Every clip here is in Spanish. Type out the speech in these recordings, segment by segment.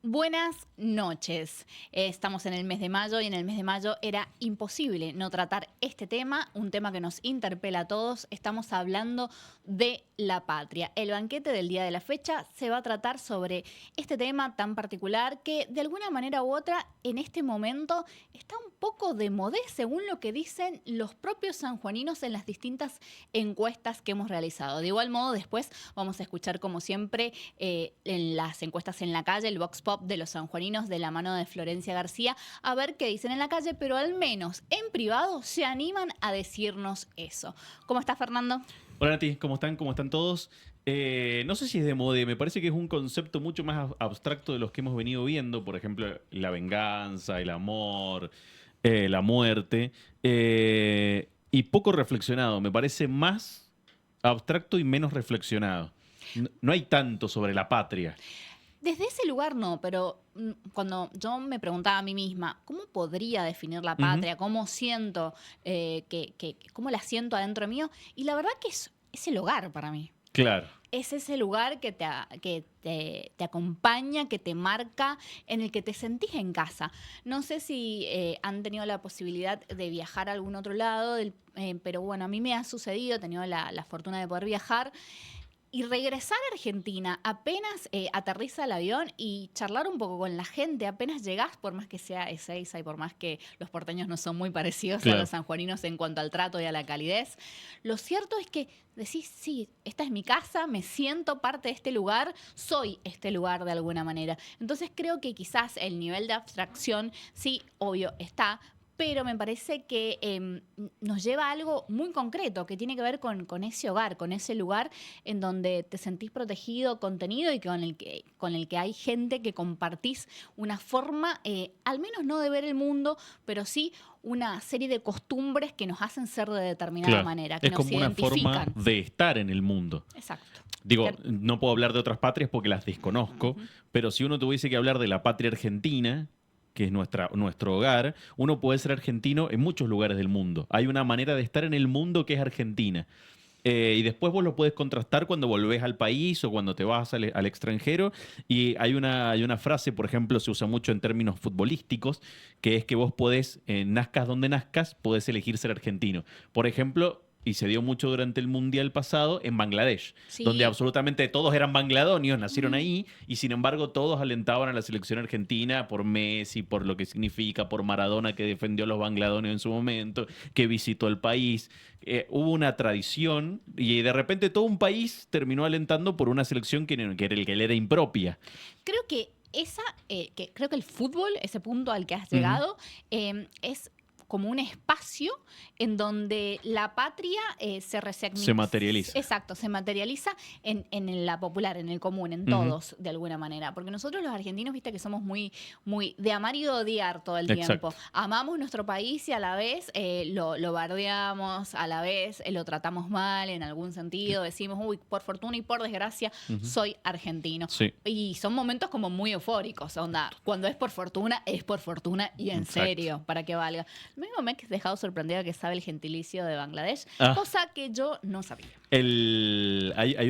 Buenas noches. Estamos en el mes de mayo y en el mes de mayo era imposible no tratar este tema, un tema que nos interpela a todos. Estamos hablando de la patria. El banquete del día de la fecha se va a tratar sobre este tema tan particular que de alguna manera u otra en este momento está un poco de modé según lo que dicen los propios sanjuaninos en las distintas encuestas que hemos realizado. De igual modo, después vamos a escuchar como siempre en las encuestas en la calle, el Vox Pop de los sanjuaninos de la mano de Florencia García, a ver qué dicen en la calle, pero al menos en privado se animan a decirnos eso. ¿Cómo está, Fernando? Hola Nati, ¿cómo están? ¿Cómo están todos? No sé si es de moda, me parece que es un concepto mucho más abstracto de los que hemos venido viendo, por ejemplo, la venganza, el amor, la muerte, y poco reflexionado, me parece más abstracto y menos reflexionado. No hay tanto sobre la patria. Desde ese lugar no, pero cuando yo me preguntaba a mí misma, ¿cómo podría definir la Ujú. patria? ¿Cómo siento, cómo la siento adentro mío? Y la verdad que es el hogar para mí. Claro. Es ese lugar te acompaña, que te marca, en el que te sentís en casa. No sé si han tenido la posibilidad de viajar a algún otro lado, pero bueno, a mí me ha sucedido, he tenido la fortuna de poder viajar. Y regresar a Argentina, apenas aterriza el avión y charlar un poco con la gente, apenas llegás, por más que sea Ezeiza y por más que los porteños no son muy parecidos a los Claro. sanjuaninos en cuanto al trato y a la calidez, lo cierto es que decís, sí, esta es mi casa, me siento parte de este lugar, soy este lugar de alguna manera. Entonces creo que quizás el nivel de abstracción, sí, obvio, está, pero me parece que nos lleva a algo muy concreto que tiene que ver con ese hogar, con ese lugar en donde te sentís protegido, contenido y con el que hay gente que compartís una forma, al menos no de ver el mundo, pero sí una serie de costumbres que nos hacen ser de determinada Claro. manera, que Es nos como una forma identifican. de estar en el mundo. Exacto. Digo, Que- no puedo hablar de otras patrias porque las desconozco, Ujú. pero si uno tuviese que hablar de la patria argentina, que es nuestro hogar, uno puede ser argentino en muchos lugares del mundo. Hay una manera de estar en el mundo que es Argentina. Y después vos lo puedes contrastar cuando volvés al país o cuando te vas al extranjero. Y hay una frase, por ejemplo, se usa mucho en términos futbolísticos, que es que vos podés, nazcas donde nazcas, podés elegir ser argentino. Por ejemplo, y se dio mucho durante el Mundial pasado en Bangladesh, donde Sí. absolutamente todos eran bangladonios, nacieron Ujú. ahí, y sin embargo todos alentaban a la selección argentina por Messi, por lo que significa, por Maradona que defendió a los bangladonios en su momento, que visitó el país. Hubo una tradición y de repente todo un país terminó alentando por una selección que le era impropia. Creo que creo que el fútbol, ese punto al que has Ujú. llegado, es como un espacio en donde la patria Se materializa. exacto, se materializa en la popular, en el común, en Ujú. todos, de alguna manera. Porque nosotros los argentinos, viste que somos muy de amar y de odiar todo el tiempo. Exacto. Amamos nuestro país y a la vez lo bardeamos, a la vez lo tratamos mal en algún sentido. Decimos, uy, por fortuna y por desgracia, Ujú. soy argentino. Sí, Y son momentos como muy eufóricos, onda. Cuando es por fortuna y en exacto. serio, para que valga. Lo mismo me he dejado sorprendida que sabe el gentilicio de Bangladesh, Ah, cosa que yo no sabía. hay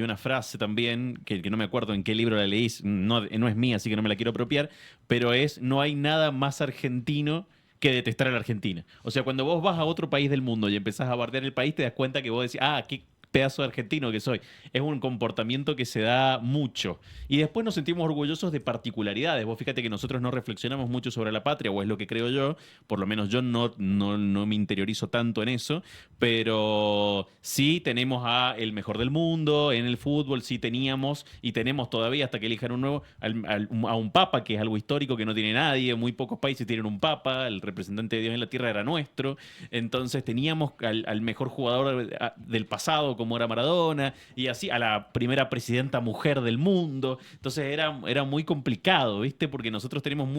una frase también que no me acuerdo en qué libro la leí, no es mía, así que no me la quiero apropiar, pero no hay nada más argentino que detestar a la Argentina. O sea, cuando vos vas a otro país del mundo y empezás a bardear el país, te das cuenta que vos decís, qué pedazo de argentino que soy. Es un comportamiento que se da mucho. Y después nos sentimos orgullosos de particularidades. Vos fíjate que nosotros no reflexionamos mucho sobre la patria, o es lo que creo yo, por lo menos yo no me interiorizo tanto en eso, pero sí tenemos a el mejor del mundo en el fútbol, sí teníamos y tenemos todavía hasta que elijan un nuevo, a un papa, que es algo histórico que no tiene nadie, muy pocos países tienen un papa, el representante de Dios en la tierra era nuestro, entonces teníamos al mejor jugador del pasado como era Maradona, y así a la primera presidenta mujer del mundo, entonces era muy complicado, ¿viste? Porque nosotros tenemos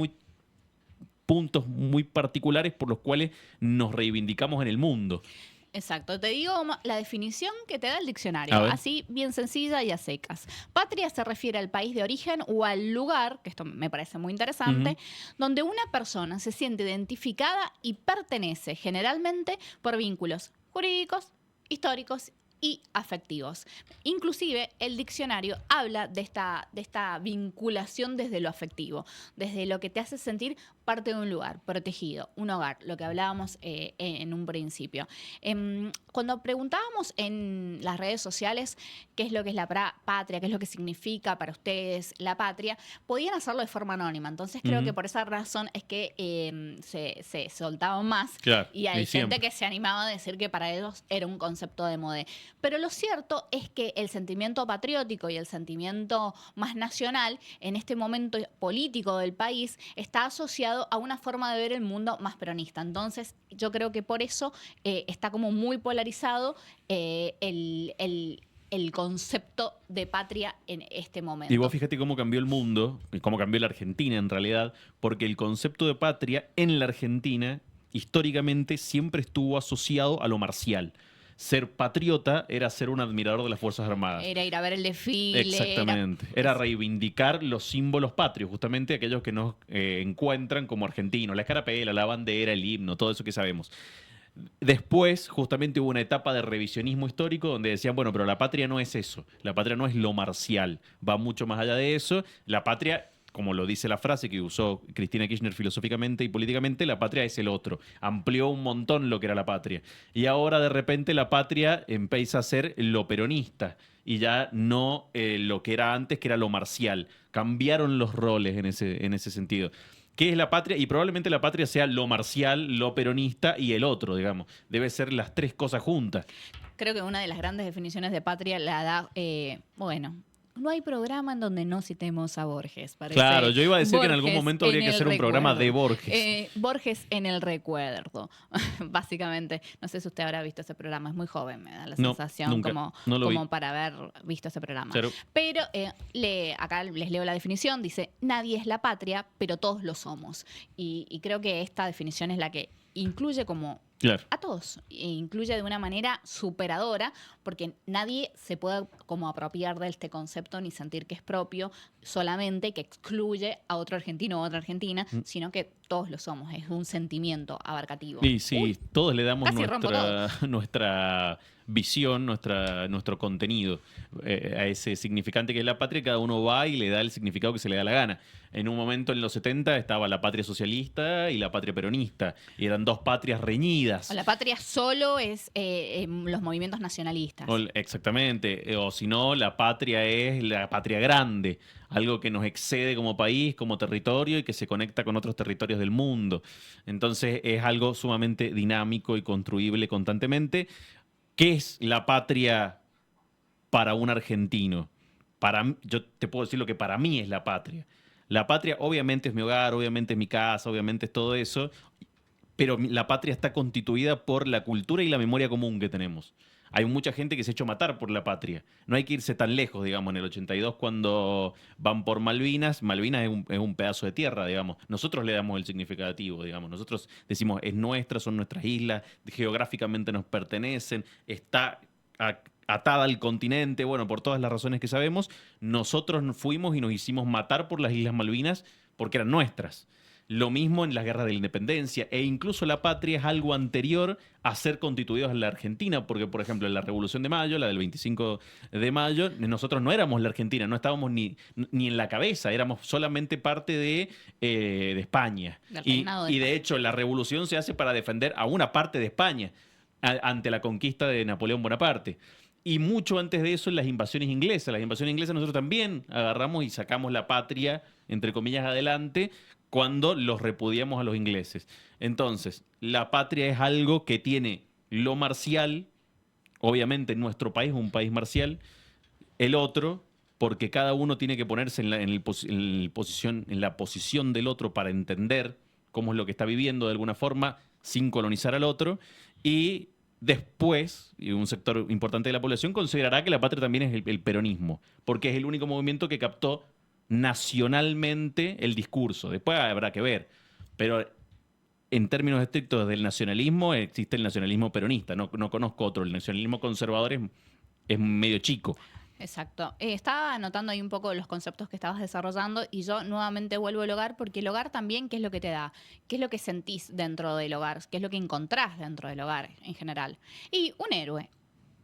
puntos muy particulares por los cuales nos reivindicamos en el mundo. Exacto, te digo la definición que te da el A diccionario, ver. así bien sencilla y a secas. Patria se refiere al país de origen o al lugar, que esto me parece muy Ujú. interesante, donde una persona se siente identificada y pertenece generalmente por vínculos jurídicos, históricos y afectivos. Inclusive el diccionario habla de esta vinculación desde lo afectivo, desde lo que te hace sentir parte de un lugar protegido, un hogar, lo que hablábamos en un principio. Cuando preguntábamos en las redes sociales qué es lo que es la patria, qué es lo que significa para ustedes la patria, podían hacerlo de forma anónima. Entonces creo que por esa razón es que se soltaban más, Claro, y hay y gente siempre. que se animaba a decir que para ellos era un concepto de moda. Pero lo cierto es que el sentimiento patriótico y el sentimiento más nacional en este momento político del país está asociado a una forma de ver el mundo más peronista. Entonces yo creo que por eso está como muy polarizado el concepto de patria en este Y momento. vos fíjate cómo cambió el mundo, y cómo cambió la Argentina en realidad, porque el concepto de patria en la Argentina históricamente siempre estuvo asociado a lo marcial. Ser patriota era ser un admirador de las Fuerzas Armadas. Era ir a ver el desfile, Exactamente. Era reivindicar los símbolos patrios, justamente aquellos que nos encuentran como argentinos, la escarapela, la bandera, el himno, todo eso que sabemos. Después, justamente hubo una etapa de revisionismo histórico donde decían, bueno, pero la patria no es eso, la patria no es lo marcial, va mucho más allá de eso. La patria, como lo dice la frase que usó Cristina Kirchner filosóficamente y políticamente, la patria es el otro. Amplió un montón lo que era la patria. Y ahora de repente la patria empieza a ser lo peronista y ya no lo que era antes, que era lo marcial. Cambiaron los roles en ese sentido. ¿Qué es la patria? Y probablemente la patria sea lo marcial, lo peronista y el otro, digamos. Debe ser las tres cosas juntas. Creo que una de las grandes definiciones de patria la da, bueno, no hay programa en donde no citemos a Borges. Claro, Parece yo iba a decir que en algún Borges momento en habría que el hacer un programa de recuerdo. Borges. Borges en el recuerdo, básicamente. No sé si usted habrá visto ese programa, es muy joven, me da la No, sensación nunca. No lo vi. como para haber visto ese programa. Cero. Pero acá les leo la definición, dice, nadie es la patria, pero todos lo somos. Y creo que esta definición es la que incluye como Claro. a todos, e incluye de una manera superadora, porque nadie se puede como apropiar de este concepto ni sentir que es propio, solamente que excluye a otro argentino o otra argentina, sino que todos lo somos, es un sentimiento abarcativo. Y sí, Uy, todos le damos casi rompo todo. nuestra visión, nuestro contenido a ese significante que es la patria. Cada uno va y le da el significado que se le da la gana. En un momento en los 70 estaba la patria socialista y la patria peronista. Y eran dos patrias reñidas. O la patria solo es los movimientos nacionalistas. Exactamente. O si no, la patria es la patria grande. Algo que nos excede como país, como territorio y que se conecta con otros territorios del mundo. Entonces es algo sumamente dinámico y construible constantemente. ¿Qué es la patria para un argentino? Yo te puedo decir lo que para mí es la patria. La patria obviamente es mi hogar, obviamente es mi casa, obviamente es todo eso, pero la patria está constituida por la cultura y la memoria común que tenemos. Hay mucha gente que se ha hecho matar por la patria. No hay que irse tan lejos, digamos, en el 82 cuando van por Malvinas. Malvinas es un pedazo de tierra, digamos. Nosotros le damos el significativo, digamos. Nosotros decimos, es nuestra, son nuestras islas, geográficamente nos pertenecen, está atada al continente, bueno, por todas las razones que sabemos. Nosotros fuimos y nos hicimos matar por las Islas Malvinas porque eran nuestras. Lo mismo en las guerras de la independencia e incluso la patria es algo anterior a ser constituidos en la Argentina, porque por ejemplo en la Revolución de Mayo, la del 25 de mayo, nosotros no éramos la Argentina, no estábamos ni en la cabeza, éramos solamente parte de España. Del Y, reinado de y de España. hecho la revolución se hace para defender a una parte de España ante la conquista de Napoleón Bonaparte. Y mucho antes de eso, en las invasiones inglesas. Las invasiones inglesas nosotros también agarramos y sacamos la patria, entre comillas, adelante cuando los repudiamos a los ingleses. Entonces, la patria es algo que tiene lo marcial, obviamente nuestro país es un país marcial, el otro, porque cada uno tiene que ponerse en la posición del otro para entender cómo es lo que está viviendo de alguna forma, sin colonizar al otro, y después, y un sector importante de la población considerará que la patria también es el peronismo, porque es el único movimiento que captó nacionalmente el discurso. Después habrá que ver. Pero en términos estrictos del nacionalismo, existe el nacionalismo peronista. No conozco otro. El nacionalismo conservador es medio chico. Exacto. Estaba anotando ahí un poco los conceptos que estabas desarrollando y yo nuevamente vuelvo al hogar porque el hogar también, ¿qué es lo que te da? ¿Qué es lo que sentís dentro del hogar? ¿Qué es lo que encontrás dentro del hogar en general? Y un héroe.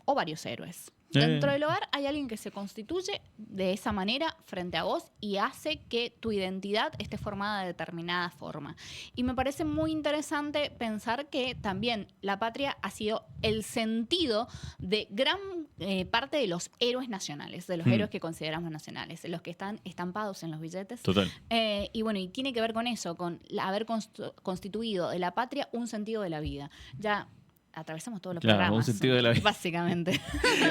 o varios héroes. Dentro del hogar hay alguien que se constituye de esa manera frente a vos y hace que tu identidad esté formada de determinada forma. Y me parece muy interesante pensar que también la patria ha sido el sentido de gran parte de los héroes nacionales, de los héroes que consideramos nacionales, los que están estampados en los billetes. Total. Y bueno, y tiene que ver con eso, con haber constituido de la patria un sentido de la vida. Ya atravesamos todos los programas. Un sentido de la vida. Básicamente.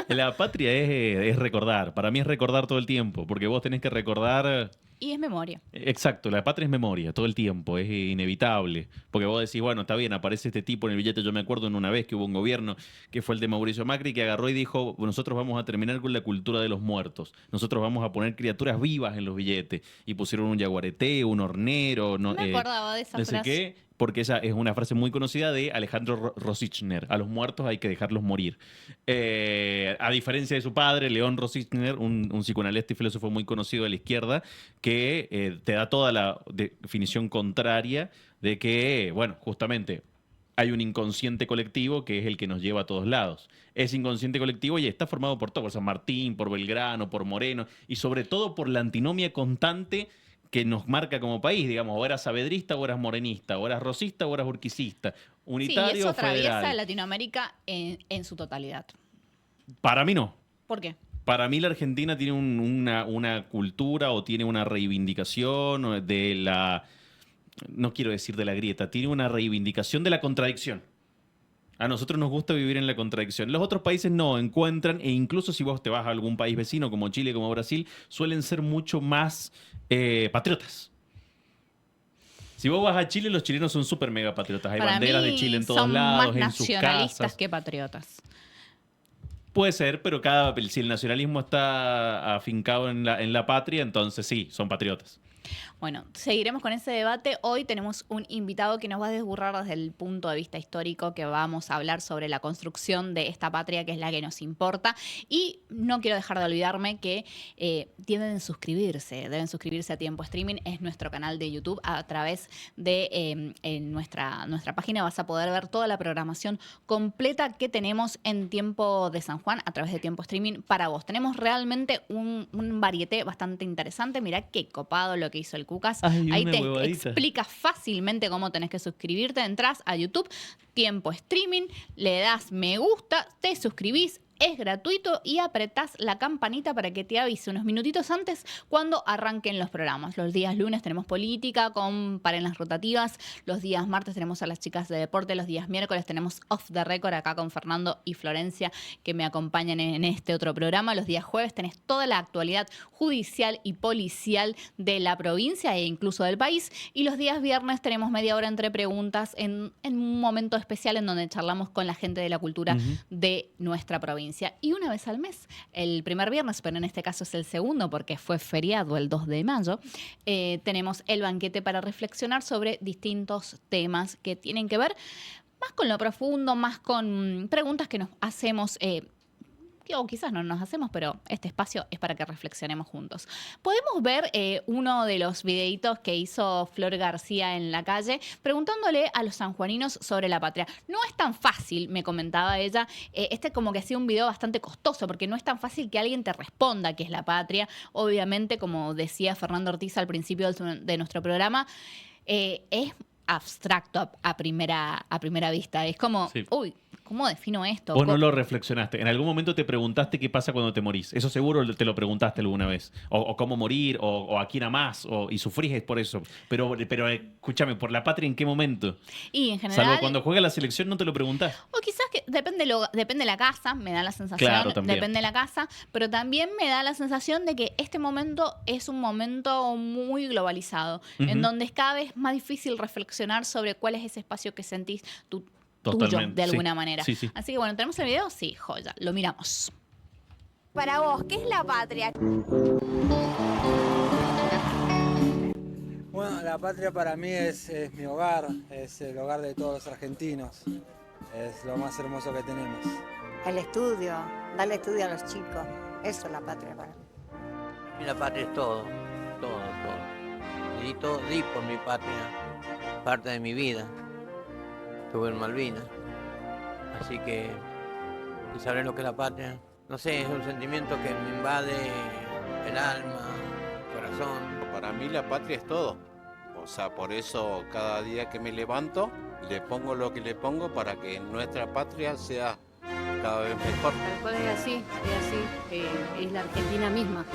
La patria es recordar. Para mí es recordar todo el tiempo, porque vos tenés que recordar. Y es memoria. Exacto, la patria es memoria, todo el tiempo, es inevitable. Porque vos decís, bueno, está bien, aparece este tipo en el billete. Yo me acuerdo en una vez que hubo un gobierno, que fue el de Mauricio Macri, que agarró y dijo, nosotros vamos a terminar con la cultura de los muertos. Nosotros vamos a poner criaturas vivas en los billetes. Y pusieron un yaguareté, un hornero. No me acordaba de esa no sé frase. qué, porque esa es una frase muy conocida de Alejandro Rosichner. A los muertos hay que dejarlos morir. A diferencia de su padre, León Rosichner, un psicoanalista y filósofo muy conocido de la izquierda, que te da toda la definición contraria de que, bueno, justamente hay un inconsciente colectivo que es el que nos lleva a todos lados. Ese inconsciente colectivo ya está formado por todo, por San Martín, por Belgrano, por Moreno, y sobre todo por la antinomia constante que nos marca como país, digamos, o eras saavedrista o eras morenista, o eras rosista o eras urquicista, unitario sí, eso o federal. atraviesa Latinoamérica en su totalidad. Para mí no. ¿Por qué? Para mí la Argentina tiene una cultura o tiene una reivindicación de la, no quiero decir de la grieta, tiene una reivindicación de la contradicción. A nosotros nos gusta vivir en la contradicción. Los otros países no encuentran, e incluso si vos te vas a algún país vecino como Chile, como Brasil, suelen ser mucho más patriotas. Si vos vas a Chile, los chilenos son súper mega patriotas. Hay Para banderas mí de Chile en todos son lados, más en sus nacionalistas casas. que patriotas. Puede ser, pero si el nacionalismo está afincado en la patria, entonces sí, son patriotas. Bueno, seguiremos con ese debate. Hoy tenemos un invitado que nos va a desburrar desde el punto de vista histórico, que vamos a hablar sobre la construcción de esta patria, que es la que nos importa. Y no quiero dejar de olvidarme que deben suscribirse a Tiempo Streaming. Es nuestro canal de YouTube. A través de nuestra página vas a poder ver toda la programación completa que tenemos en Tiempo de San Juan a través de Tiempo Streaming para vos. Tenemos realmente un varieté bastante interesante. Mirá qué copado lo que hizo el Cucas. Ahí te explica fácilmente cómo tenés que suscribirte. Entrás a YouTube, Tiempo Streaming, le das me gusta, te suscribís. Es gratuito y apretás la campanita para que te avise unos minutitos antes cuando arranquen los programas. Los días lunes tenemos política con Parenas Rotativas. Los días martes tenemos a las chicas de deporte. Los días miércoles tenemos Off the Record acá con Fernando y Florencia que me acompañan en este otro programa. Los días jueves tenés toda la actualidad judicial y policial de la provincia e incluso del país. Y los días viernes tenemos media hora entre preguntas en un momento especial en donde charlamos con la gente de la cultura de nuestra provincia. Y una vez al mes, el primer viernes, pero en este caso es el segundo porque fue feriado el 2 de mayo, tenemos el banquete para reflexionar sobre distintos temas que tienen que ver más con lo profundo, más con preguntas que nos hacemos, o quizás no nos hacemos, pero este espacio es para que reflexionemos juntos. Podemos ver uno de los videitos que hizo Flor García en la calle, preguntándole a los sanjuaninos sobre la patria. No es tan fácil, me comentaba ella, como que ha sido un video bastante costoso, porque no es tan fácil que alguien te responda qué es la patria. Obviamente, como decía Fernando Ortiz al principio de nuestro programa, es abstracto a primera vista. Es como, sí. Uy, ¿cómo defino esto? Vos no lo reflexionaste. En algún momento te preguntaste qué pasa cuando te morís. Eso seguro te lo preguntaste alguna vez. O cómo morir, o a quién amás, y sufrís por eso. Pero escúchame, ¿por la patria en qué momento? Y en general... Salvo cuando juega la selección no te lo preguntás. O quizás que depende de la casa, me da la sensación. Claro, también. Depende de la casa, pero también me da la sensación de que este momento es un momento muy globalizado, en donde es cada vez más difícil reflexionar sobre cuál es ese espacio que sentís tuyo, de alguna manera. Sí, sí. Así que bueno, ¿tenemos el video? Sí, joya, lo miramos. Para vos, ¿qué es la patria? Bueno, la patria para mí es mi hogar, es el hogar de todos los argentinos. Es lo más hermoso que tenemos. El estudio, darle estudio a los chicos, eso es la patria para mí. Y la patria es todo, todo. Di por mi patria, parte de mi vida. Estuve en Malvinas, así que y sabré lo que es la patria. No sé, es un sentimiento que me invade el alma, el corazón. Para mí la patria es todo. O sea, por eso cada día que me levanto le pongo lo que le pongo para que nuestra patria sea cada vez mejor. Tal cual es así, es la Argentina misma.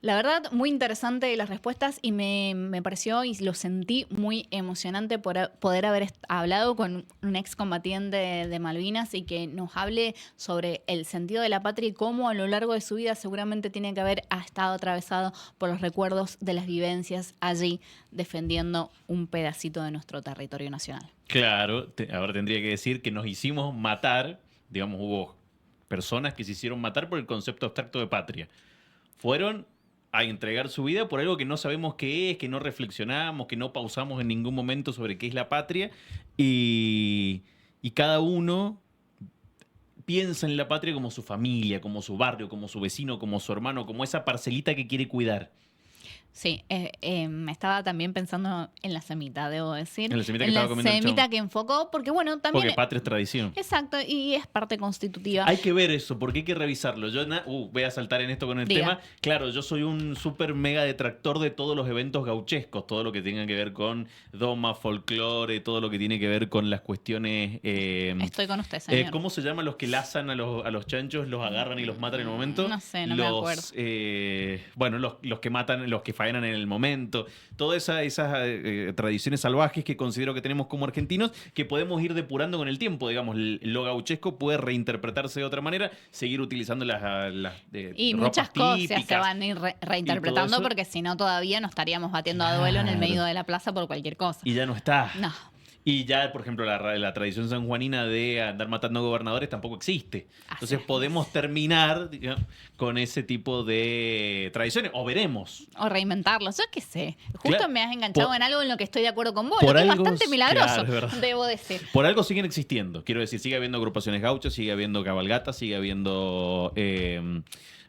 La verdad, muy interesante las respuestas y me pareció y lo sentí muy emocionante por poder haber hablado con un excombatiente de Malvinas y que nos hable sobre el sentido de la patria y cómo a lo largo de su vida seguramente tiene que haber estado atravesado por los recuerdos de las vivencias allí defendiendo un pedacito de nuestro territorio nacional. Claro, ahora tendría que decir que nos hicimos matar, digamos, hubo personas que se hicieron matar por el concepto abstracto de patria. Fueron a entregar su vida por algo que no sabemos qué es, que no reflexionamos, que no pausamos en ningún momento sobre qué es la patria. Y cada uno piensa en la patria como su familia, como su barrio, como su vecino, como su hermano, como esa parcelita que quiere cuidar. Sí, me estaba también pensando en la semita, debo decir. En la semita que estaba comiendo el semita chabón. que enfocó, porque bueno, también... Porque patria es tradición. Exacto, y es parte constitutiva. Hay que ver eso, porque hay que revisarlo. Yo voy a saltar en esto con el Diga. tema. Claro, yo soy un súper mega detractor de todos los eventos gauchescos, todo lo que tenga que ver con doma, folclore, todo lo que tiene que ver con las cuestiones... Estoy con usted, señor. ¿Cómo se llaman los que lazan a los chanchos, los agarran y los matan en el momento? No sé, no me acuerdo. Bueno, los que matan, los que faenan en el momento. Todas esas tradiciones salvajes que considero que tenemos como argentinos, que podemos ir depurando con el tiempo. Digamos, lo gauchesco puede reinterpretarse de otra manera, seguir utilizando las y ropas muchas cosas típicas. se van a ir reinterpretando eso. porque si no todavía nos estaríamos batiendo a duelo en el medio de la plaza por cualquier cosa. Y ya no está. No. Y ya, por ejemplo, la tradición sanjuanina de andar matando gobernadores tampoco existe. Entonces Así podemos terminar, digamos, con ese tipo de tradiciones, o veremos. O reinventarlos, yo qué sé. Justo Claro. me has enganchado Por- en algo en lo que estoy de acuerdo con vos, por lo que es algo, bastante milagroso, claro, es verdad. debo decir. Por algo siguen existiendo. Quiero decir, sigue habiendo agrupaciones gauchas, sigue habiendo cabalgatas, sigue habiendo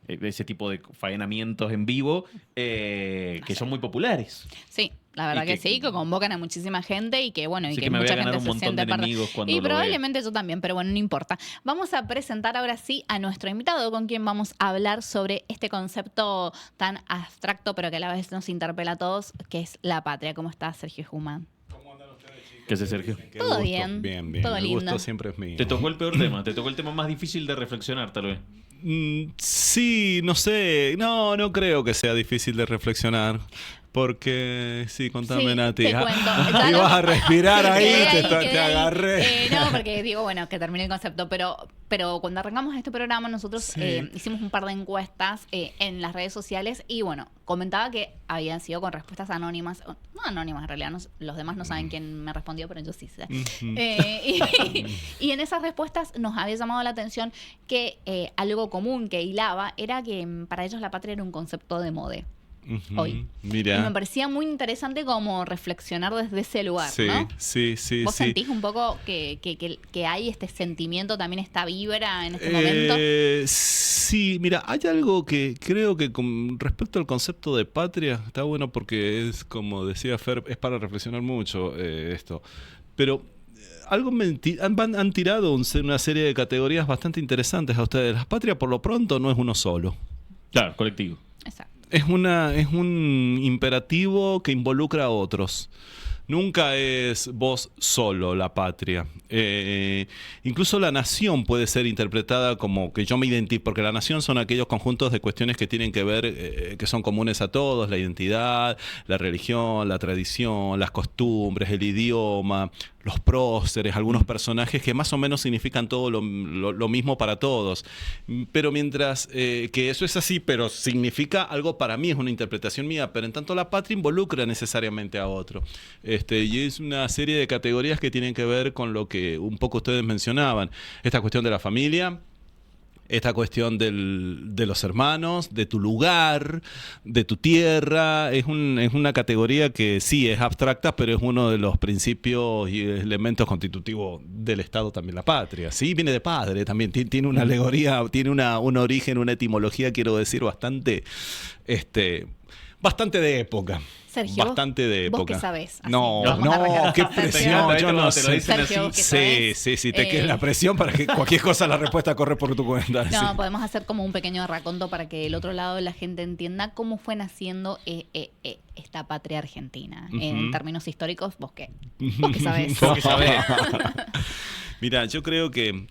ese tipo de faenamientos en vivo que son muy populares. Sí, la verdad Y que que- sí, que convocan a muchísima gente y que bueno, y Así que, que me voy a mucha ganar gente un se montón de siente parte. enemigos cuando Y lo vea. probablemente yo también, pero bueno, no importa. Vamos a presentar ahora sí a nuestro invitado con quien vamos a hablar sobre este concepto tan abstracto, pero que a la vez nos interpela a todos, que es la patria. ¿Cómo está Sergio Jumán? ¿Qué hace, Sergio? Qué Todo gusto. bien, Bien, bien. todo El lindo. gusto siempre es mío. Te tocó el peor tema, te tocó el tema más difícil de reflexionar, tal vez. Sí, no sé. No creo que sea difícil de reflexionar. Porque, sí, contame, Sí, Nati. te cuento. Ya Ibas lo- a respirar ahí, Quedé te quedé ahí. agarré. No, porque digo, bueno, que termine el concepto, pero cuando arrancamos este programa nosotros Sí. hicimos un par de encuestas en las redes sociales y bueno, comentaba que habían sido con respuestas anónimas, no anónimas en realidad, los demás no saben quién me respondió, pero yo sí sé. Ujú. Y en esas respuestas nos había llamado la atención que algo común que hilaba era que para ellos la patria era un concepto de moda. Ujú. hoy. Y me Mira. parecía muy interesante como reflexionar desde ese lugar, Sí, ¿no? sí. ¿Vos sí. sentís un poco que hay este sentimiento, también esta vibra en este momento? Sí, mira, hay algo que creo que con respecto al concepto de patria está bueno porque es, como decía Fer, es para reflexionar mucho esto. Pero algo han tirado una serie de categorías bastante interesantes a ustedes. La patria, por lo pronto, no es uno solo. Claro, colectivo. Exacto. Es un imperativo que involucra a otros. Nunca es vos solo la patria. Incluso la nación puede ser interpretada como que yo me identifico, porque la nación son aquellos conjuntos de cuestiones que tienen que ver, que son comunes a todos, la identidad, la religión, la tradición, las costumbres, el idioma, los próceres, algunos personajes que más o menos significan todo lo mismo para todos. Pero mientras que eso es así, pero significa algo para mí, es una interpretación mía, pero en tanto la patria involucra necesariamente a otro. Y es una serie de categorías que tienen que ver con lo que un poco ustedes mencionaban. Esta cuestión de la familia, esta cuestión de los hermanos, de tu lugar, de tu tierra, es una categoría que sí es abstracta, pero es uno de los principios y elementos constitutivos del Estado también, la patria. Sí, viene de padre también, tiene una alegoría, tiene un origen, una etimología, quiero decir, bastante Bastante de época. Sergio, Bastante de vos época. qué sabés. Así, No, vamos a arrancar. no, qué Sergio. presión, yo no Te lo dicen sé. Sergio, vos qué sabés. Sí, te queda la presión para que cualquier cosa la respuesta corre por tu cuenta. No, sí. podemos hacer como un pequeño raconto para que el otro lado de la gente entienda cómo fue naciendo esta patria argentina. En términos históricos, ¿vos qué sabés? Vos qué sabés. Mira, yo creo que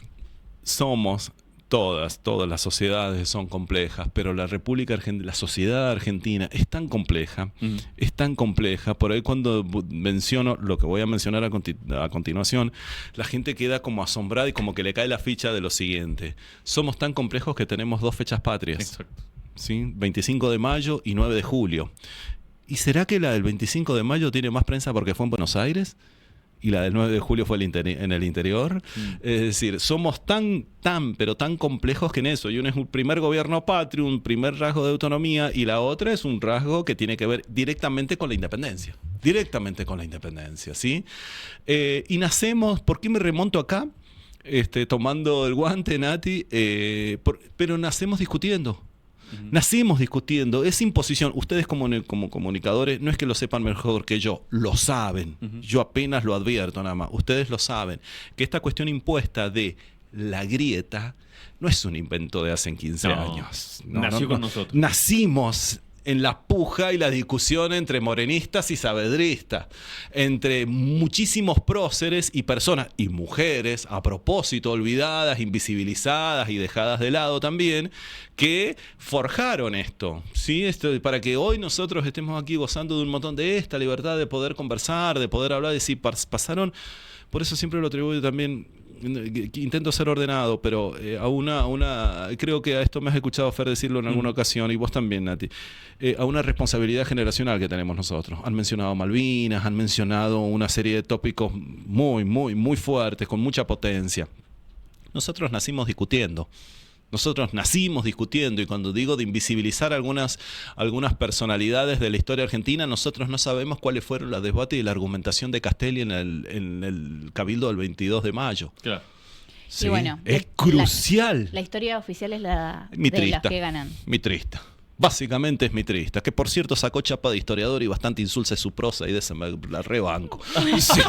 somos todas las sociedades son complejas, pero la República Argentina, la sociedad argentina es tan compleja, por ahí cuando menciono lo que voy a mencionar a continuación, la gente queda como asombrada y como que le cae la ficha de lo siguiente. Somos tan complejos que tenemos 2 fechas patrias. Exacto. ¿Sí? 25 de mayo y 9 de julio. ¿Y será que la del 25 de mayo tiene más prensa porque fue en Buenos Aires? Y la del 9 de julio fue en el interior. Es decir, somos pero tan complejos que en eso. Y uno es un primer gobierno patrio, un primer rasgo de autonomía, y la otra es un rasgo que tiene que ver directamente con la independencia. ¿Sí? Y nacemos, ¿por qué me remonto acá? Tomando el guante, Nati, pero nacemos discutiendo. Nacimos discutiendo, es imposición. Ustedes como comunicadores no es que lo sepan mejor que yo, lo saben. Yo apenas lo advierto nada más. Ustedes lo saben. Que esta cuestión impuesta de la grieta no es un invento de hace 15 años. Nació con nosotros. Nacimos en la puja y la discusión entre morenistas y saavedristas, entre muchísimos próceres y personas, y mujeres, a propósito, olvidadas, invisibilizadas y dejadas de lado también, que forjaron esto, ¿sí? Para que hoy nosotros estemos aquí gozando de un montón de esta libertad de poder conversar, de poder hablar, de decir, pasaron, por eso siempre lo atribuyo también. Intento ser ordenado, pero creo que a esto me has escuchado, Fer, decirlo en alguna ocasión, y vos también, Nati, a una responsabilidad generacional que tenemos nosotros. Han mencionado Malvinas, han mencionado una serie de tópicos muy, muy, muy fuertes, con mucha potencia. Nosotros nacimos discutiendo, y cuando digo de invisibilizar algunas personalidades de la historia argentina, nosotros no sabemos cuáles fueron los debates y la argumentación de Castelli en el Cabildo del 22 de mayo. Claro. Sí, Y bueno, es crucial. La historia oficial es la de Mitrista. las que ganan. Mitrista. Básicamente es mitrista, que por cierto sacó chapa de historiador y bastante insulsa su prosa y de esa me la rebanco. Sí,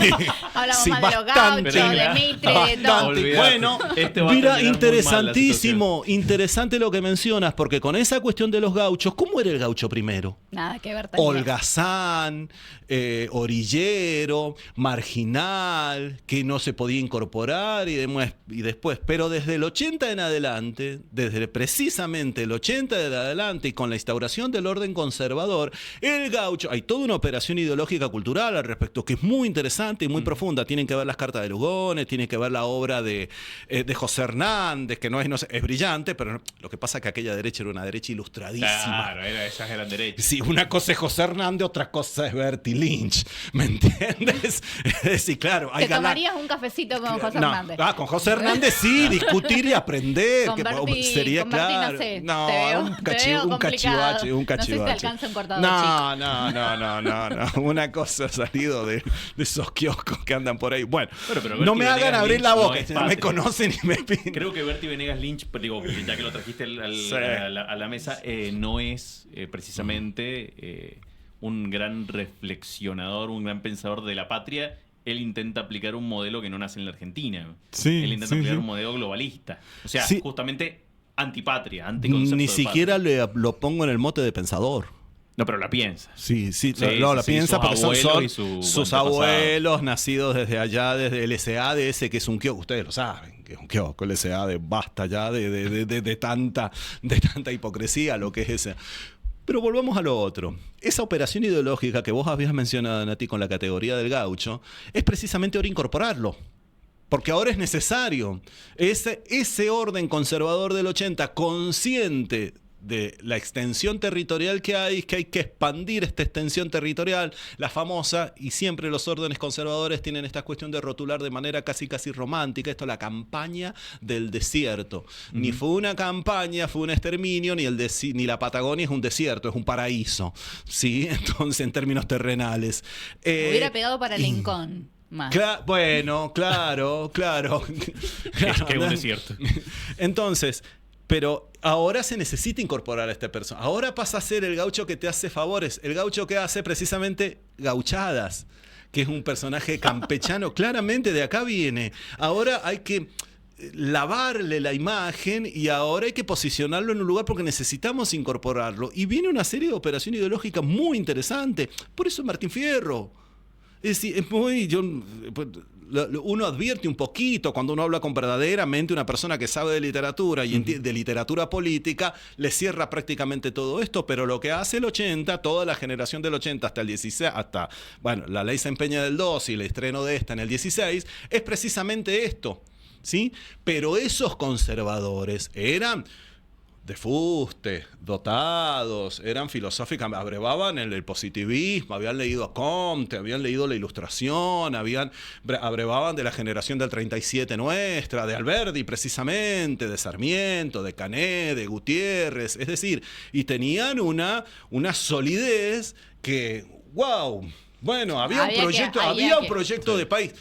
Hablamos sí, más de los bastante. gauchos, de Mitre, de todo. Olvidate. Bueno, Va a mira, terminar interesantísimo, interesante lo que mencionas, porque con esa cuestión de los gauchos, ¿cómo era el gaucho primero? Nada que ver también. Holgazán, orillero, marginal, que no se podía incorporar y después. Pero desde el 80 en adelante, desde precisamente el 80 en adelante y con la instauración del orden conservador, el gaucho, hay toda una operación ideológica cultural al respecto que es muy interesante y muy profunda. Tienen que ver las cartas de Lugones, tienen que ver la obra de José Hernández, que no sé, es brillante, pero lo que pasa es que aquella derecha era una derecha ilustradísima. Claro, esas eran derechas. Sí, una cosa es José Hernández, otra cosa es Bertie Lynch, ¿me entiendes? Es decir, claro, hay ¿Te tomarías un cafecito con José Hernández? Con José Hernández sí, discutir y aprender. Con Berti, sería con Berti, claro. no sé, No, te veo un complicado. cachivache, un No sé si te cachivache. alcanza un cortado No. Una cosa salido de esos kioscos que andan por ahí. Bueno, Pero no Berti me hagan Venegas abrir Lynch la no boca, es no me patria. conocen y me piden. Creo que Berti Venegas Lynch, digo, ya que lo trajiste Sí. a la mesa, no es precisamente un gran reflexionador, un gran pensador de la patria. Él intenta aplicar un modelo que no nace en la Argentina. Sí, Él intenta sí, aplicar sí. un modelo globalista. O sea, Sí. justamente antipatria, anticoncepto Ni de siquiera patria. lo pongo en el mote de pensador. No, pero la piensa. Sí, Sí, la sí, piensa sus porque son abuelos y sus su antepasado. abuelos nacidos desde allá, desde el SADS, que es un kiosco, ustedes lo saben, que es un kiosco, el SAD, basta ya de tanta hipocresía lo que es ese. Pero volvamos a lo otro. Esa operación ideológica que vos habías mencionado, Nati, con la categoría del gaucho, es precisamente ahora incorporarlo. Porque ahora es necesario. Ese orden conservador del 80, consciente de la extensión territorial que hay que expandir esta extensión territorial, la famosa, y siempre los órdenes conservadores tienen esta cuestión de rotular de manera casi romántica, esto, la campaña del desierto. Ni fue una campaña, fue un exterminio, ni la Patagonia es un desierto, es un paraíso, ¿sí? Entonces, en términos terrenales. Hubiera pegado para Lincoln. Más. Bueno, claro. Que es un desierto. Entonces, Pero ahora se necesita incorporar a esta persona. Ahora pasa a ser el gaucho que te hace favores, el gaucho que hace precisamente gauchadas, que es un personaje campechano, claramente de acá viene. Ahora hay que lavarle la imagen y ahora hay que posicionarlo en un lugar porque necesitamos incorporarlo. Y viene una serie de operación ideológica muy interesante. Por eso Martín Fierro. Es decir, es muy... uno advierte un poquito cuando uno habla con verdaderamente una persona que sabe de literatura y de literatura política, le cierra prácticamente todo esto, pero lo que hace el 80, toda la generación del 80 hasta el 16, hasta, bueno, la ley se empeña del 2 y el estreno de esta en el 16, es precisamente esto, ¿sí? Pero esos conservadores eran de fuste, dotados, eran filosóficamente, abrevaban el positivismo, habían leído a Comte, habían leído la Ilustración, abrevaban de la generación del 37 nuestra, de Alberdi precisamente, de Sarmiento, de Canet, de Gutiérrez, es decir, y tenían una solidez que, wow, bueno, había un proyecto de país.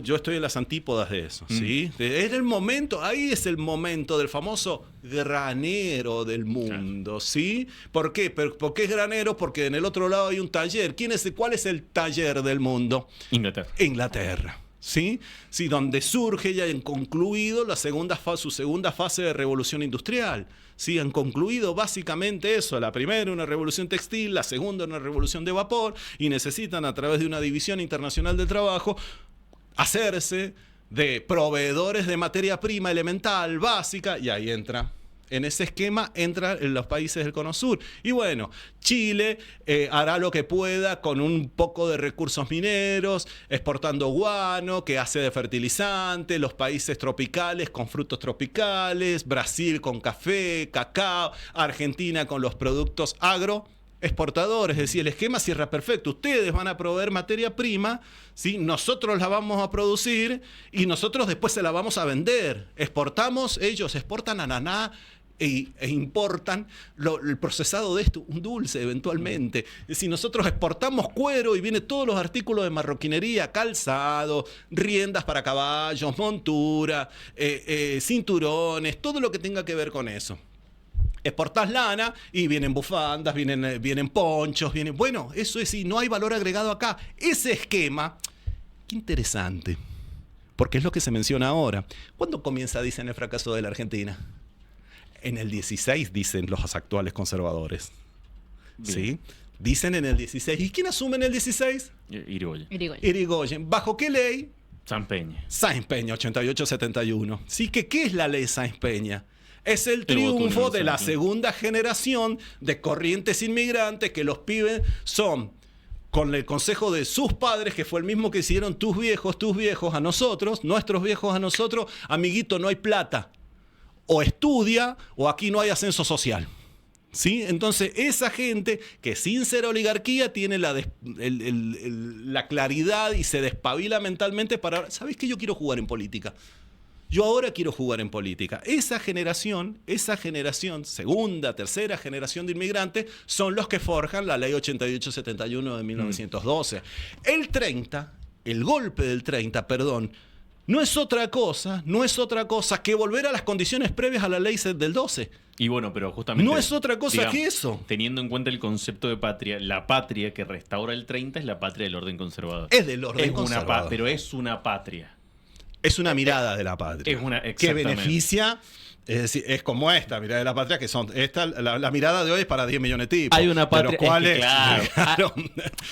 Yo estoy en las antípodas de eso, ¿sí? Es el momento, ahí es el momento del famoso granero del mundo, ¿sí? ¿Por qué? ¿Por qué es granero? Porque en el otro lado hay un taller. ¿Cuál es el taller del mundo? Inglaterra. ¿Sí? Sí, donde surge ya han concluido su segunda fase de revolución industrial. Sí, han concluido básicamente eso, la primera una revolución textil, la segunda una revolución de vapor, y necesitan a través de una división internacional del trabajo hacerse de proveedores de materia prima elemental, básica, y ahí entra. En ese esquema entran en los países del Cono Sur. Y bueno, Chile hará lo que pueda con un poco de recursos mineros, exportando guano, que hace de fertilizante, los países tropicales con frutos tropicales, Brasil con café, cacao, Argentina con los productos agroexportadores. Es decir, el esquema cierra perfecto. Ustedes van a proveer materia prima, ¿sí? Nosotros la vamos a producir y nosotros después se la vamos a vender. Exportamos, ellos exportan ananá e importan el procesado de esto, un dulce eventualmente. Es decir, nosotros exportamos cuero y vienen todos los artículos de marroquinería, calzado, riendas para caballos, montura, cinturones, todo lo que tenga que ver con eso. Exportás lana y vienen bufandas, vienen ponchos, bueno, eso es, y no hay valor agregado acá. Ese esquema, qué interesante, porque es lo que se menciona ahora. ¿Cuándo comienza, dicen, el fracaso de la Argentina? En el 16, dicen los actuales conservadores. ¿Sí? Dicen en el 16. ¿Y quién asume en el 16? Irigoyen. ¿Bajo qué ley? Sáenz Peña, 88-71. ¿Sí? ¿Qué es la ley Sáenz Peña? Es el triunfo de la segunda generación de corrientes inmigrantes, que los pibes son, con el consejo de sus padres, que fue el mismo que hicieron tus viejos a nosotros, nuestros viejos a nosotros, amiguito, no hay plata. O estudia, o aquí no hay ascenso social. ¿Sí? Entonces, esa gente que sin ser oligarquía tiene la claridad y se despabila mentalmente para, ¿sabes qué? Yo quiero jugar en política. Yo ahora quiero jugar en política. Esa generación, segunda, tercera generación de inmigrantes, son los que forjan la ley 88-71 de 1912. El golpe del 30, no es otra cosa que volver a las condiciones previas a la ley del 12. Y bueno, pero justamente... No es otra cosa que eso. Teniendo en cuenta el concepto de patria, la patria que restaura el 30 es la patria del orden conservador. Es del orden conservador. Pero es una patria. Es una mirada de la patria. Que beneficia... Es decir, es como esta mirada de la patria, que son la mirada de hoy es para 10 millones de tipos. Hay una patria, claro,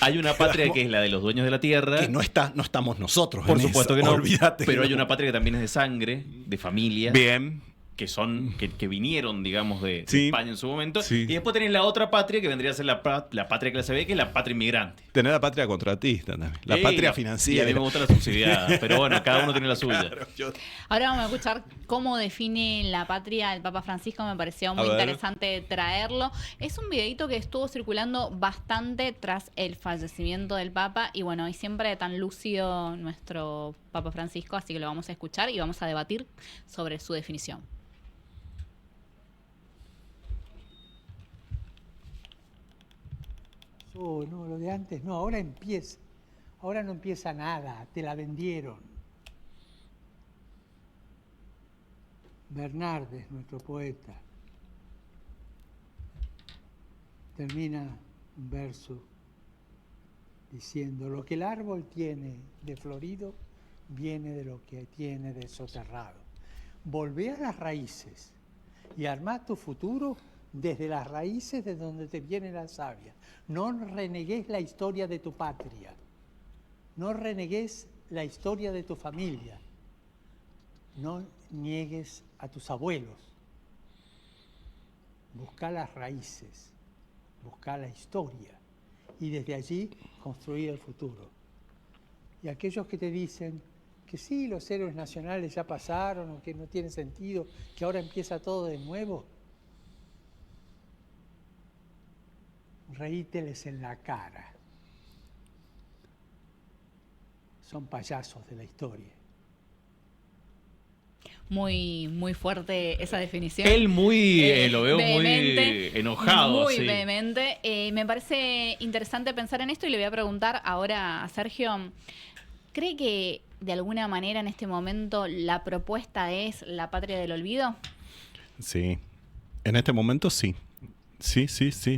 hay una patria que es la de los dueños de la tierra. Que no estamos nosotros. Por supuesto que no. Olvídate. Pero hay una patria que también es de sangre, de familias. Bien. Que vinieron, digamos, de sí, España en su momento. Sí. Y después tenés la otra patria que vendría a ser la patria clase B, que es la patria inmigrante. Tenés la patria contratista también. La patria financiera. Y a mí me gusta la subsidiada. Pero bueno, cada uno tiene la suya. Claro, ahora vamos a escuchar cómo define la patria el Papa Francisco. Me pareció muy interesante traerlo. Es un videito que estuvo circulando bastante tras el fallecimiento del Papa. Y bueno, y siempre tan lúcido nuestro Papa Francisco. Así que lo vamos a escuchar y vamos a debatir sobre su definición. No, lo de antes no, ahora empieza. Ahora no empieza nada, te la vendieron. Bernardes, nuestro poeta, termina un verso diciendo: lo que el árbol tiene de florido viene de lo que tiene de soterrado. Volvé a las raíces y armá tu futuro desde las raíces de donde te viene la savia. No renegues la historia de tu patria, no renegues la historia de tu familia, no niegues a tus abuelos. Busca las raíces, busca la historia y desde allí construir el futuro. Y aquellos que te dicen que sí, los héroes nacionales ya pasaron o que no tiene sentido, que ahora empieza todo de nuevo, reíteles en la cara. Son payasos de la historia. Muy, muy fuerte esa definición. Él lo veo vehemente, muy enojado. Muy sí. vehemente. Me parece interesante pensar en esto y le voy a preguntar ahora a Sergio. ¿Cree que de alguna manera en este momento la propuesta es la patria del olvido? Sí, en este momento sí. Sí,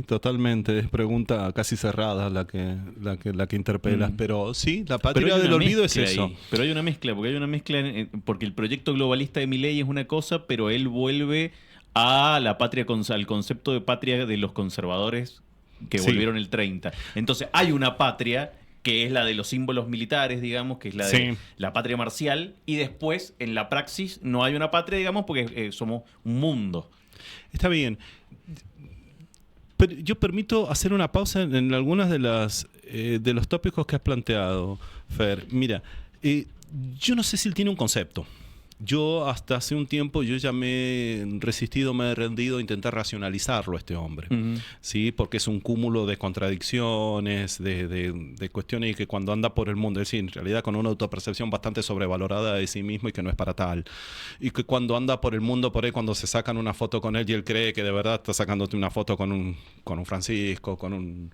totalmente. Es pregunta casi cerrada la que interpelas, pero sí, la patria del olvido es eso. Ahí. Pero hay una mezcla, porque el proyecto globalista de Milei es una cosa, pero él vuelve a la patria, al concepto de patria de los conservadores que volvieron el 30. Entonces hay una patria que es la de los símbolos militares, digamos, que es la de la patria marcial, y después en la praxis no hay una patria, digamos, porque somos un mundo. Está bien. Pero yo permito hacer una pausa en algunas de los tópicos que has planteado, Fer. Mira, yo no sé si él tiene un concepto. Yo hasta hace un tiempo yo ya me he resistido, me he rendido a intentar racionalizarlo a este hombre, ¿sí? Porque es un cúmulo de contradicciones, de cuestiones que cuando anda por el mundo, es decir, en realidad con una autopercepción bastante sobrevalorada de sí mismo y que no es para tal. Y que cuando anda por el mundo, por ahí cuando se sacan una foto con él y él cree que de verdad está sacándote una foto con un Francisco, con un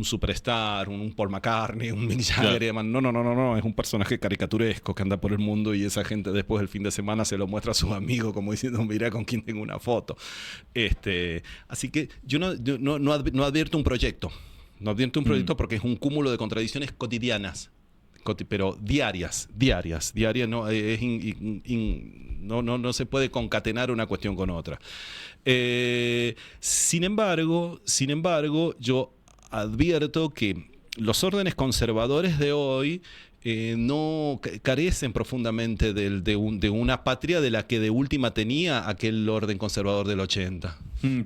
superstar, un Paul McCartney, un Mick Jagger, y demás. No, es un personaje caricaturesco que anda por el mundo y esa gente después del fin de semana se lo muestra a sus amigos como diciendo, mira con quién tengo una foto. Así que yo no advierto un proyecto. No advierto un proyecto porque es un cúmulo de contradicciones cotidianas, pero diarias. No se puede concatenar una cuestión con otra. Sin embargo, yo advierto que los órdenes conservadores de hoy no carecen profundamente de una patria de la que de última tenía aquel orden conservador del 80.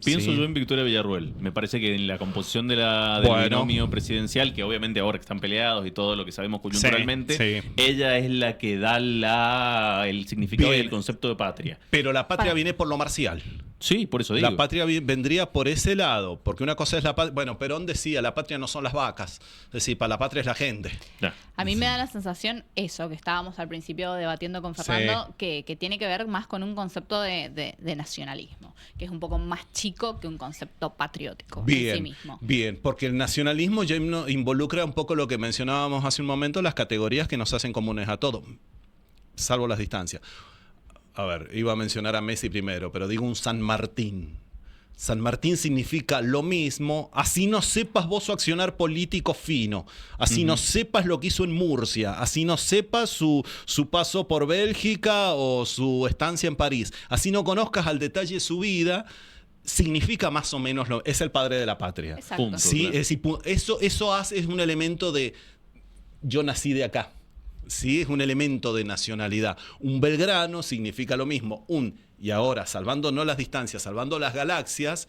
Pienso yo en Victoria Villarruel. Me parece que en la composición del binomio presidencial, que obviamente ahora que están peleados y todo lo que sabemos coyunturalmente, ella es la que da el significado y el concepto de patria. Pero la patria viene por lo marcial. Sí, por eso digo. La patria vendría por ese lado, porque una cosa es la patria. Bueno, Perón decía, la patria no son las vacas. Es decir, para la patria es la gente. A mí me da la sensación, eso que estábamos al principio debatiendo con Fernando, que tiene que ver más con un concepto de nacionalismo, que es un poco más chico que un concepto patriótico en sí mismo. Bien, porque el nacionalismo ya involucra un poco lo que mencionábamos hace un momento, las categorías que nos hacen comunes a todo, salvo las distancias. A ver, iba a mencionar a Messi primero, pero digo un San Martín. San Martín significa lo mismo, así no sepas vos su accionar político fino, así no sepas lo que hizo en Murcia, así no sepas su paso por Bélgica o su estancia en París, así no conozcas al detalle su vida, significa más o menos es el padre de la patria. Exacto. ¿Sí? Es decir, eso es un elemento de yo nací de acá. Sí, es un elemento de nacionalidad. Un Belgrano significa lo mismo. Y ahora, salvando no las distancias, salvando las galaxias,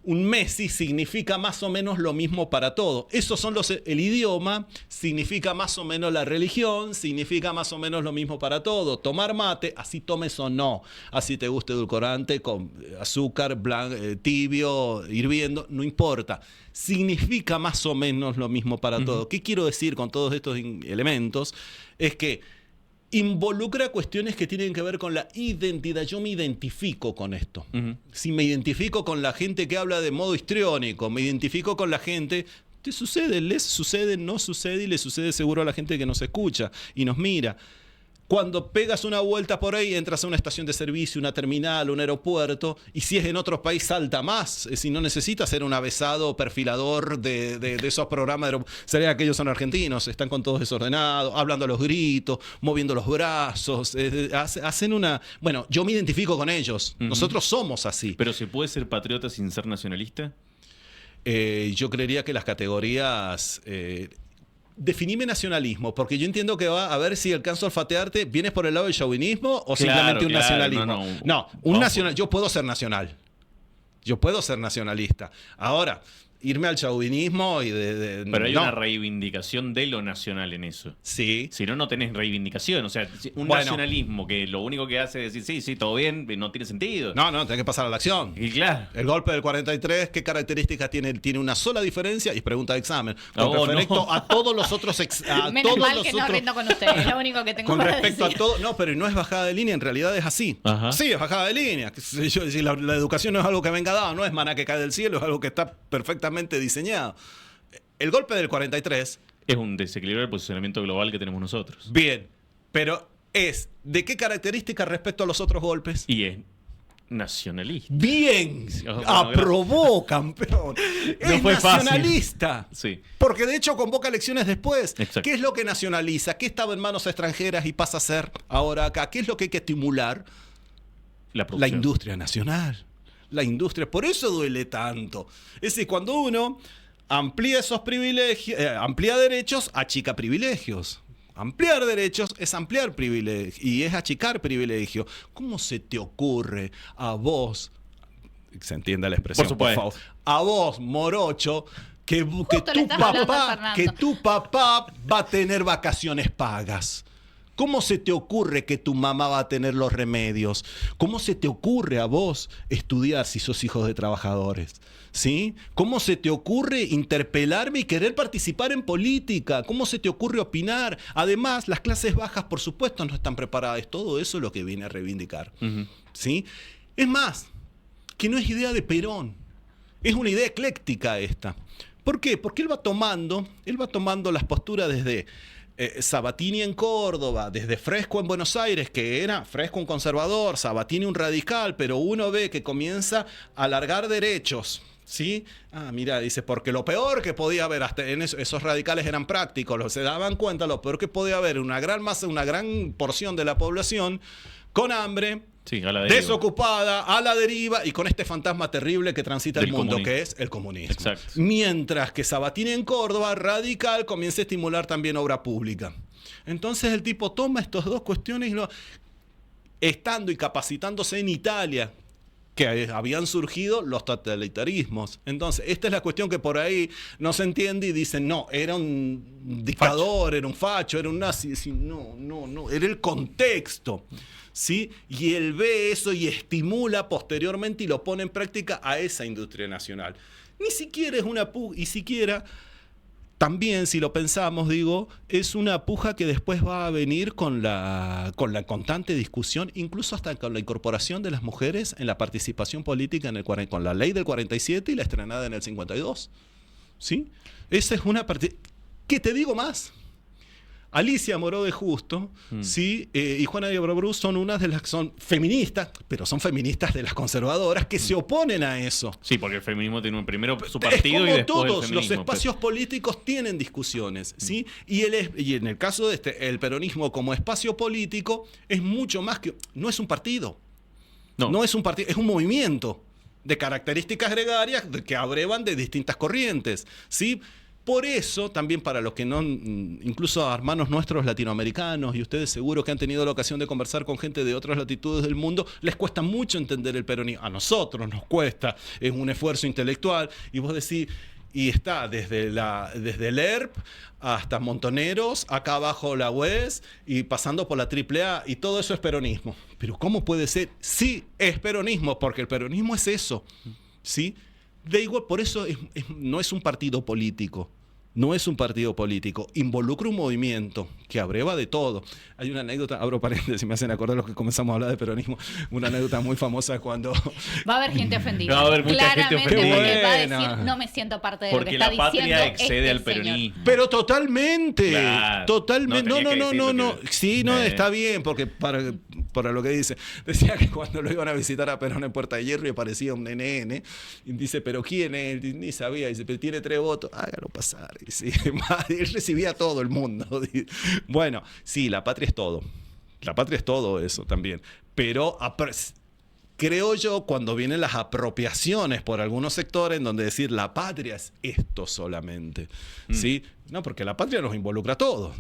un Messi significa más o menos lo mismo para todo. Esos son el idioma, significa más o menos la religión, significa más o menos lo mismo para todo. Tomar mate, así tomes o no, así te guste edulcorante, con azúcar, tibio, hirviendo, no importa. Significa más o menos lo mismo para todo. ¿Qué quiero decir con todos estos elementos? Es que involucra cuestiones que tienen que ver con la identidad. Yo me identifico con esto. Si me identifico con la gente que habla de modo histriónico, me identifico con la gente... ¿Te sucede? ¿Les sucede? ¿No sucede? Y le sucede seguro a la gente que nos escucha y nos mira. Cuando pegas una vuelta por ahí, entras a una estación de servicio, una terminal, un aeropuerto, y si es en otro país, salta más. Si no necesitas ser un avesado perfilador de esos programas. Sería que ellos son argentinos, están con todo desordenado, hablando a los gritos, moviendo los brazos. Hacen una... Bueno, yo me identifico con ellos. Nosotros somos así. ¿Pero se puede ser patriota sin ser nacionalista? Yo creería que las categorías... Definime nacionalismo, porque yo entiendo que va a ver si alcanzo a olfatearte. ¿Vienes por el lado del chauvinismo o simplemente un nacionalismo? No, un nacional. Yo puedo ser nacional. Yo puedo ser nacionalista. Ahora, irme al chauvinismo y Pero hay una reivindicación de lo nacional en eso. Sí. Si no, no tenés reivindicación. O sea, un nacionalismo que lo único que hace es decir, sí, todo bien, no tiene sentido. No, tenés que pasar a la acción. Y claro. El golpe del 43, ¿qué características tiene? Tiene una sola diferencia y pregunta de examen. Con respecto a todos los otros... Menos mal que no rindo con ustedes, es lo único que tengo para decir. Con respecto a todo... No, pero no es bajada de línea, en realidad es así. Ajá. Sí, es bajada de línea. Si la educación no es algo que venga dado, no es maná que cae del cielo, es algo que está perfectamente diseñado. El golpe del 43 es un desequilibrio del posicionamiento global que tenemos nosotros. Bien, pero ¿de qué característica respecto a los otros golpes? Y es nacionalista. Bien, aprobó, campeón. Es fue nacionalista. Sí. Porque de hecho convoca elecciones después. Exacto. ¿Qué es lo que nacionaliza? ¿Qué estaba en manos extranjeras y pasa a ser ahora acá? ¿Qué es lo que hay que estimular? La industria nacional. La industria. Por eso duele tanto. Es decir, cuando uno amplía esos privilegios, amplía derechos, achica privilegios. Ampliar derechos es ampliar privilegios y es achicar privilegios. ¿Cómo se te ocurre a vos, se entienda la expresión, por favor, a vos, morocho, que tu papá va a tener vacaciones pagas? ¿Cómo se te ocurre que tu mamá va a tener los remedios? ¿Cómo se te ocurre a vos estudiar si sos hijos de trabajadores? ¿Sí? ¿Cómo se te ocurre interpelarme y querer participar en política? ¿Cómo se te ocurre opinar? Además, las clases bajas, por supuesto, no están preparadas. Todo eso es lo que viene a reivindicar. ¿Sí? Es más, que no es idea de Perón. Es una idea ecléctica esta. ¿Por qué? Porque él va tomando las posturas desde... Sabatini en Córdoba, desde Fresco en Buenos Aires, que era Fresco un conservador, Sabatini un radical, pero uno ve que comienza a alargar derechos, ¿sí? Mira, dice, porque lo peor que podía haber, hasta en esos radicales eran prácticos, se daban cuenta, lo peor que podía haber, una gran porción de la población con hambre, sí, a la deriva, desocupada, a la deriva y con este fantasma terrible que transita el mundo, que es el comunismo. Exacto. Mientras que Sabatini en Córdoba, radical, comienza a estimular también obra pública. Entonces el tipo toma estas dos cuestiones y estando y capacitándose en Italia, que habían surgido los totalitarismos. Entonces, esta es la cuestión que por ahí no se entiende y dicen, no, era un dictador, era un facho, era un nazi. No, era el contexto. ¿Sí? Y él ve eso y estimula posteriormente y lo pone en práctica a esa industria nacional. Ni siquiera es una puja, y siquiera también, si lo pensamos, digo, es una puja que después va a venir con la constante discusión, incluso hasta con la incorporación de las mujeres en la participación política con la ley del 47 y la estrenada en el 52. ¿Sí? Esa es una parte. ¿Qué te digo más? Alicia Moró de Justo, ¿sí? Y Juana de Abreu son unas de las que son feministas, pero son feministas de las conservadoras que se oponen a eso. Sí, porque el feminismo tiene primero su partido y después todos el feminismo, los espacios políticos tienen discusiones, ¿sí? Y en el caso de el peronismo como espacio político es mucho más que... No es un partido. No es un partido, es un movimiento de características gregarias que abrevan de distintas corrientes, ¿sí? Por eso, también para los que no, incluso a hermanos nuestros latinoamericanos, y ustedes seguro que han tenido la ocasión de conversar con gente de otras latitudes del mundo, les cuesta mucho entender el peronismo. A nosotros nos cuesta, es un esfuerzo intelectual. Y vos decís, y está desde el ERP hasta Montoneros, acá abajo la UES, y pasando por la AAA, y todo eso es peronismo. Pero ¿cómo puede ser? Sí, es peronismo, porque el peronismo es eso, ¿sí? De igual, por eso no es un partido político. no es un partido político, involucra un movimiento que abreva de todo. Hay una anécdota, abro paréntesis, me hacen acordar los que comenzamos a hablar de peronismo, una anécdota muy famosa cuando... Va a haber gente ofendida. Va a haber mucha gente Claramente, ofendida. porque va a Buena. decir, no me siento parte de lo que Porque está la patria diciendo excede al este señor. peronismo. Pero totalmente, Claro. totalmente. No, No, tenía que no, decir no, lo no. que- Sí, no, está bien, porque para lo que dice, decía que cuando lo iban a visitar a Perón en Puerta de Hierro y aparecía un NN, y dice, ¿pero quién es? Y ni sabía, dice, pero tiene 3 votos, hágalo pasar. Y sí, él recibía a todo el mundo. Bueno, sí, la patria es todo. La patria es todo eso también. Pero creo yo, cuando vienen las apropiaciones por algunos sectores en donde decir la patria es esto solamente, ¿sí? No, porque la patria nos involucra a todos.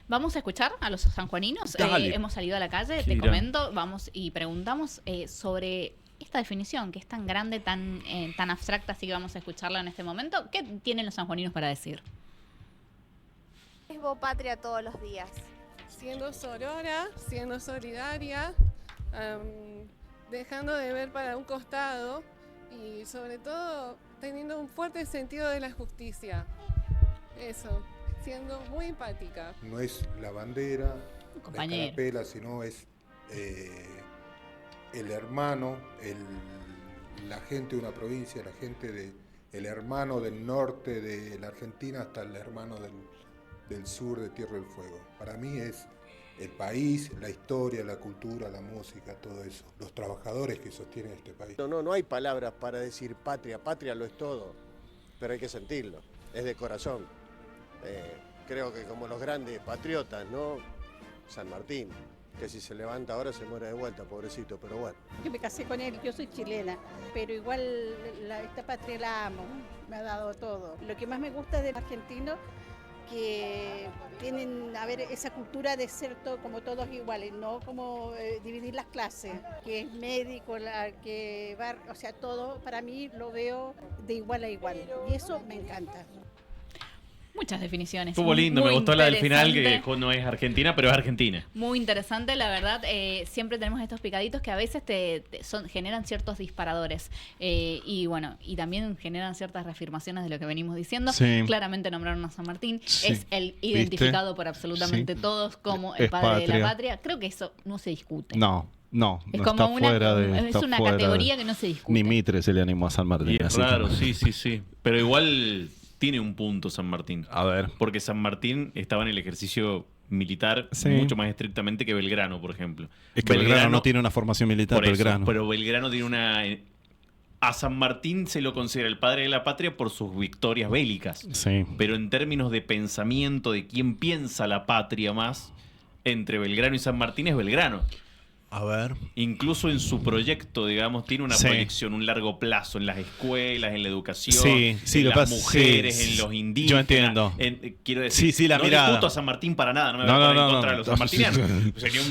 Vamos a escuchar a los sanjuaninos. Dale. Hemos salido a la calle, te Gira. comento, vamos y preguntamos sobre esta definición que es tan grande, tan abstracta, así que vamos a escucharla en este momento. ¿Qué tienen los sanjuaninos para decir? Es vos patria todos los días. Siendo sorora, siendo solidaria, dejando de ver para un costado y sobre todo teniendo un fuerte sentido de la justicia. Eso, siendo muy empática. No es la bandera, la Compañero. escarapela, sino es el hermano, la gente de una provincia, la gente el hermano del norte de la Argentina hasta el hermano del sur de Tierra del Fuego. Para mí es el país, la historia, la cultura, la música, todo eso. Los trabajadores que sostienen este país. No hay palabras para decir patria. Patria lo es todo, pero hay que sentirlo. Es de corazón. Creo que como los grandes patriotas, ¿no? San Martín, que si se levanta ahora se muere de vuelta, pobrecito, pero bueno. Yo me casé con él, yo soy chilena, pero igual esta patria la amo, me ha dado todo. Lo que más me gusta del argentino que tienen a ver esa cultura de ser como todos iguales, no como dividir las clases, que es médico, que va, o sea, todo para mí lo veo de igual a igual y eso me encanta. Muchas definiciones. Estuvo lindo, Muy me gustó la del final, interesante. que no es Argentina, pero es Argentina. Muy interesante, la verdad. Siempre tenemos estos picaditos que a veces generan ciertos disparadores. Y bueno, y también generan ciertas reafirmaciones de lo que venimos diciendo. Sí. Claramente nombraron a San Martín. Sí. Es el ¿Viste? identificado por absolutamente Sí. todos como el Es padre de la patria. patria. Creo que eso no se discute. No, Es no como está fuera de... es está una fuera categoría de- que no se discute. Ni Mitre se le animó a San Martín. Y es así que- raro, sí. Pero igual tiene un punto San Martín. A ver. Porque San Martín estaba en el ejercicio militar Sí. mucho más estrictamente que Belgrano, por ejemplo. Es que Belgrano no tiene una formación militar, por eso, Belgrano. pero Belgrano tiene una... A San Martín se lo considera el padre de la patria por sus victorias bélicas. Sí. Pero en términos de pensamiento, de quién piensa la patria más, entre Belgrano y San Martín es Belgrano. A ver. Incluso en su proyecto, digamos, tiene una Sí. proyección, un largo plazo en las escuelas, en la educación, Sí, en lo las pasa- mujeres, sí, en los sí. indígenas. Yo entiendo. Quiero decir, Sí, la no mirada. discuto a San Martín para nada, no me voy No, a poner no, en no, contra no. de los sanmartinianos. Sería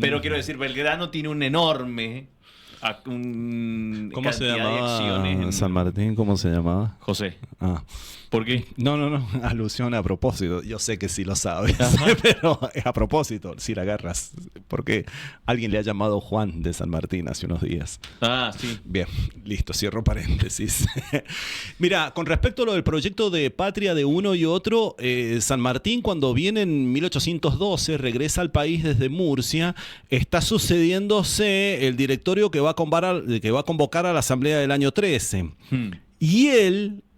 pero quiero decir, Belgrano tiene un enorme ¿Cómo se cantidad de llamaba acciones en- San Martín? ¿Cómo se llamaba? José. Ah. ¿Por qué? No, alusión a propósito. Yo sé que sí lo sabes, pero es a propósito, si la agarras. Porque alguien le ha llamado Juan de San Martín hace unos días. Ah, sí. Bien, listo, cierro paréntesis. Mira, con respecto a lo del proyecto de patria de uno y otro, San Martín cuando viene en 1812, regresa al país desde Murcia, está sucediéndose el directorio que va a convocar a la asamblea del año 13. Y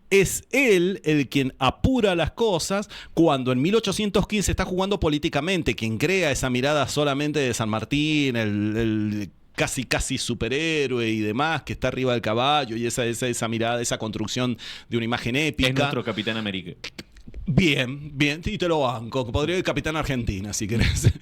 es él el quien apura las cosas cuando en 1815 está jugando políticamente, quien crea esa mirada solamente de San Martín, el casi superhéroe y demás, que está arriba del caballo y esa mirada, esa construcción de una imagen épica. Es nuestro Capitán América. Bien, y te lo banco. Podría ir Capitán Argentina, si querés.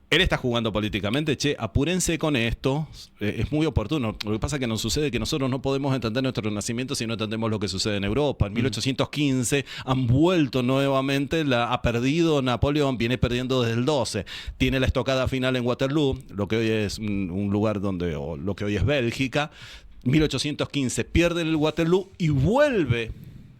Él está jugando políticamente, apúrense con esto, es muy oportuno. Lo que pasa es que nos sucede que nosotros no podemos entender nuestro renacimiento si no entendemos lo que sucede en Europa. En 1815 han vuelto nuevamente, ha perdido Napoleón, viene perdiendo desde el 12. Tiene la estocada final en Waterloo, lo que hoy es un lugar o lo que hoy es Bélgica. 1815 pierde el Waterloo y vuelve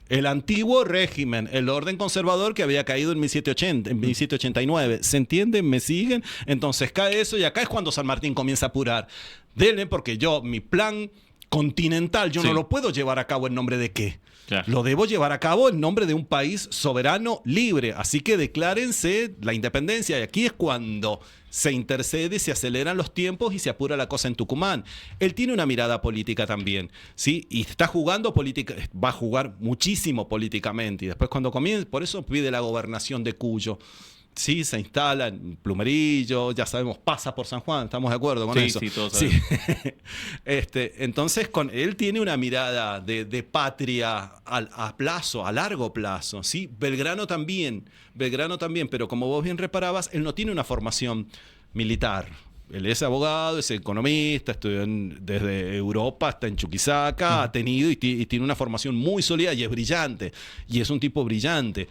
el antiguo régimen, el orden conservador que había caído en 1789. ¿Se entienden? ¿Me siguen? Entonces cae eso y acá es cuando San Martín comienza a apurar. Denle, porque mi plan continental, yo Sí. no lo puedo llevar a cabo en nombre de qué. Claro. Lo debo llevar a cabo en nombre de un país soberano, libre. Así que declárense la independencia. Y aquí es cuando se intercede, se aceleran los tiempos y se apura la cosa en Tucumán. Él tiene una mirada política también, ¿sí? Y está jugando política, va a jugar muchísimo políticamente. Y después cuando comience, por eso pide la gobernación de Cuyo. Sí, se instala en Plumerillo, ya sabemos, pasa por San Juan, ¿estamos de acuerdo con Sí, eso? sí, todos Sí. sabemos. Entonces, él tiene una mirada de patria a plazo, a largo plazo, ¿sí? Belgrano también, pero como vos bien reparabas, él no tiene una formación militar. Él es abogado, es economista, estudió desde Europa hasta en Chuquisaca, ha tenido y tiene una formación muy sólida y es brillante, y es un tipo brillante.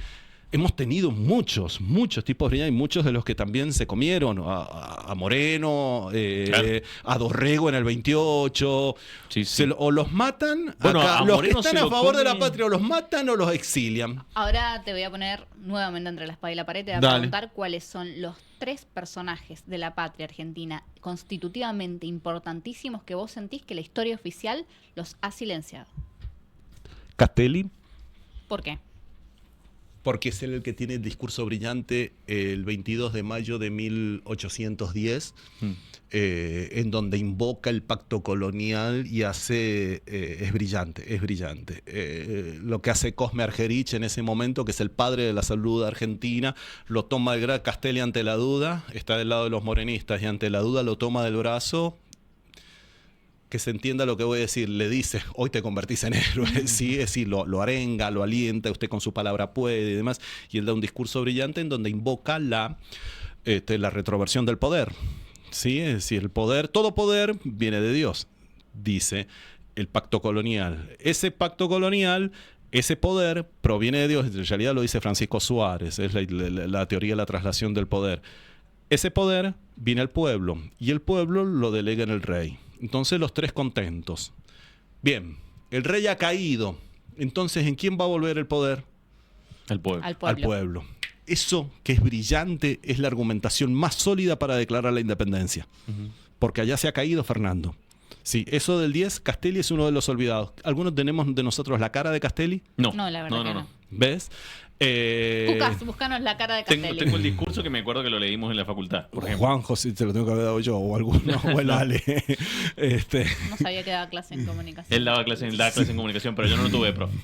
Hemos tenido muchos tipos brillantes, y muchos de los que también se comieron, a Moreno, Claro. a Dorrego en el 28, Sí, sí. o los matan, Bueno, acá, a los que Moreno están se a lo favor de la come- patria o los matan o los exilian. Ahora te voy a poner nuevamente entre la espada y la pared. Te voy a Dale. preguntar cuáles son los 3 personajes de la patria argentina constitutivamente importantísimos que vos sentís que la historia oficial los ha silenciado. Castelli, ¿Por qué? porque es él el que tiene el discurso brillante el 22 de mayo de 1810, en donde invoca el pacto colonial y hace, es brillante. Lo que hace Cosme Argerich en ese momento, que es el padre de la salud argentina, lo toma el gran Castelli ante la duda, está del lado de los morenistas y ante la duda lo toma del brazo. Que se entienda lo que voy a decir, le dice, hoy te convertís en héroe, sí, es decir, lo arenga, lo alienta, usted con su palabra puede y demás, y él da un discurso brillante en donde invoca la retroversión del poder, sí, es decir, el poder, todo poder viene de Dios, dice el pacto colonial. Ese pacto colonial, ese poder proviene de Dios, en realidad lo dice Francisco Suárez, es la teoría de la traslación del poder. Ese poder viene al pueblo y el pueblo lo delega en el rey. Entonces los 3 contentos. Bien, el rey ha caído. Entonces, ¿en quién va a volver el poder? Al pueblo. Al pueblo. Al pueblo. Eso que es brillante es la argumentación más sólida para declarar la independencia. Porque allá se ha caído Fernando. Sí, eso del 10, Castelli es uno de los olvidados. ¿Algunos tenemos de nosotros la cara de Castelli? No, No, la verdad que no. ¿Ves? Cucas, buscanos la cara de Castelli. Tengo el discurso que me acuerdo que lo leímos en la facultad, por ejemplo. Juan José, te lo tengo que haber dado yo, o alguno, o el Ale. No sabía que daba clase en comunicación. Él daba clase en comunicación, pero yo no lo tuve, profe.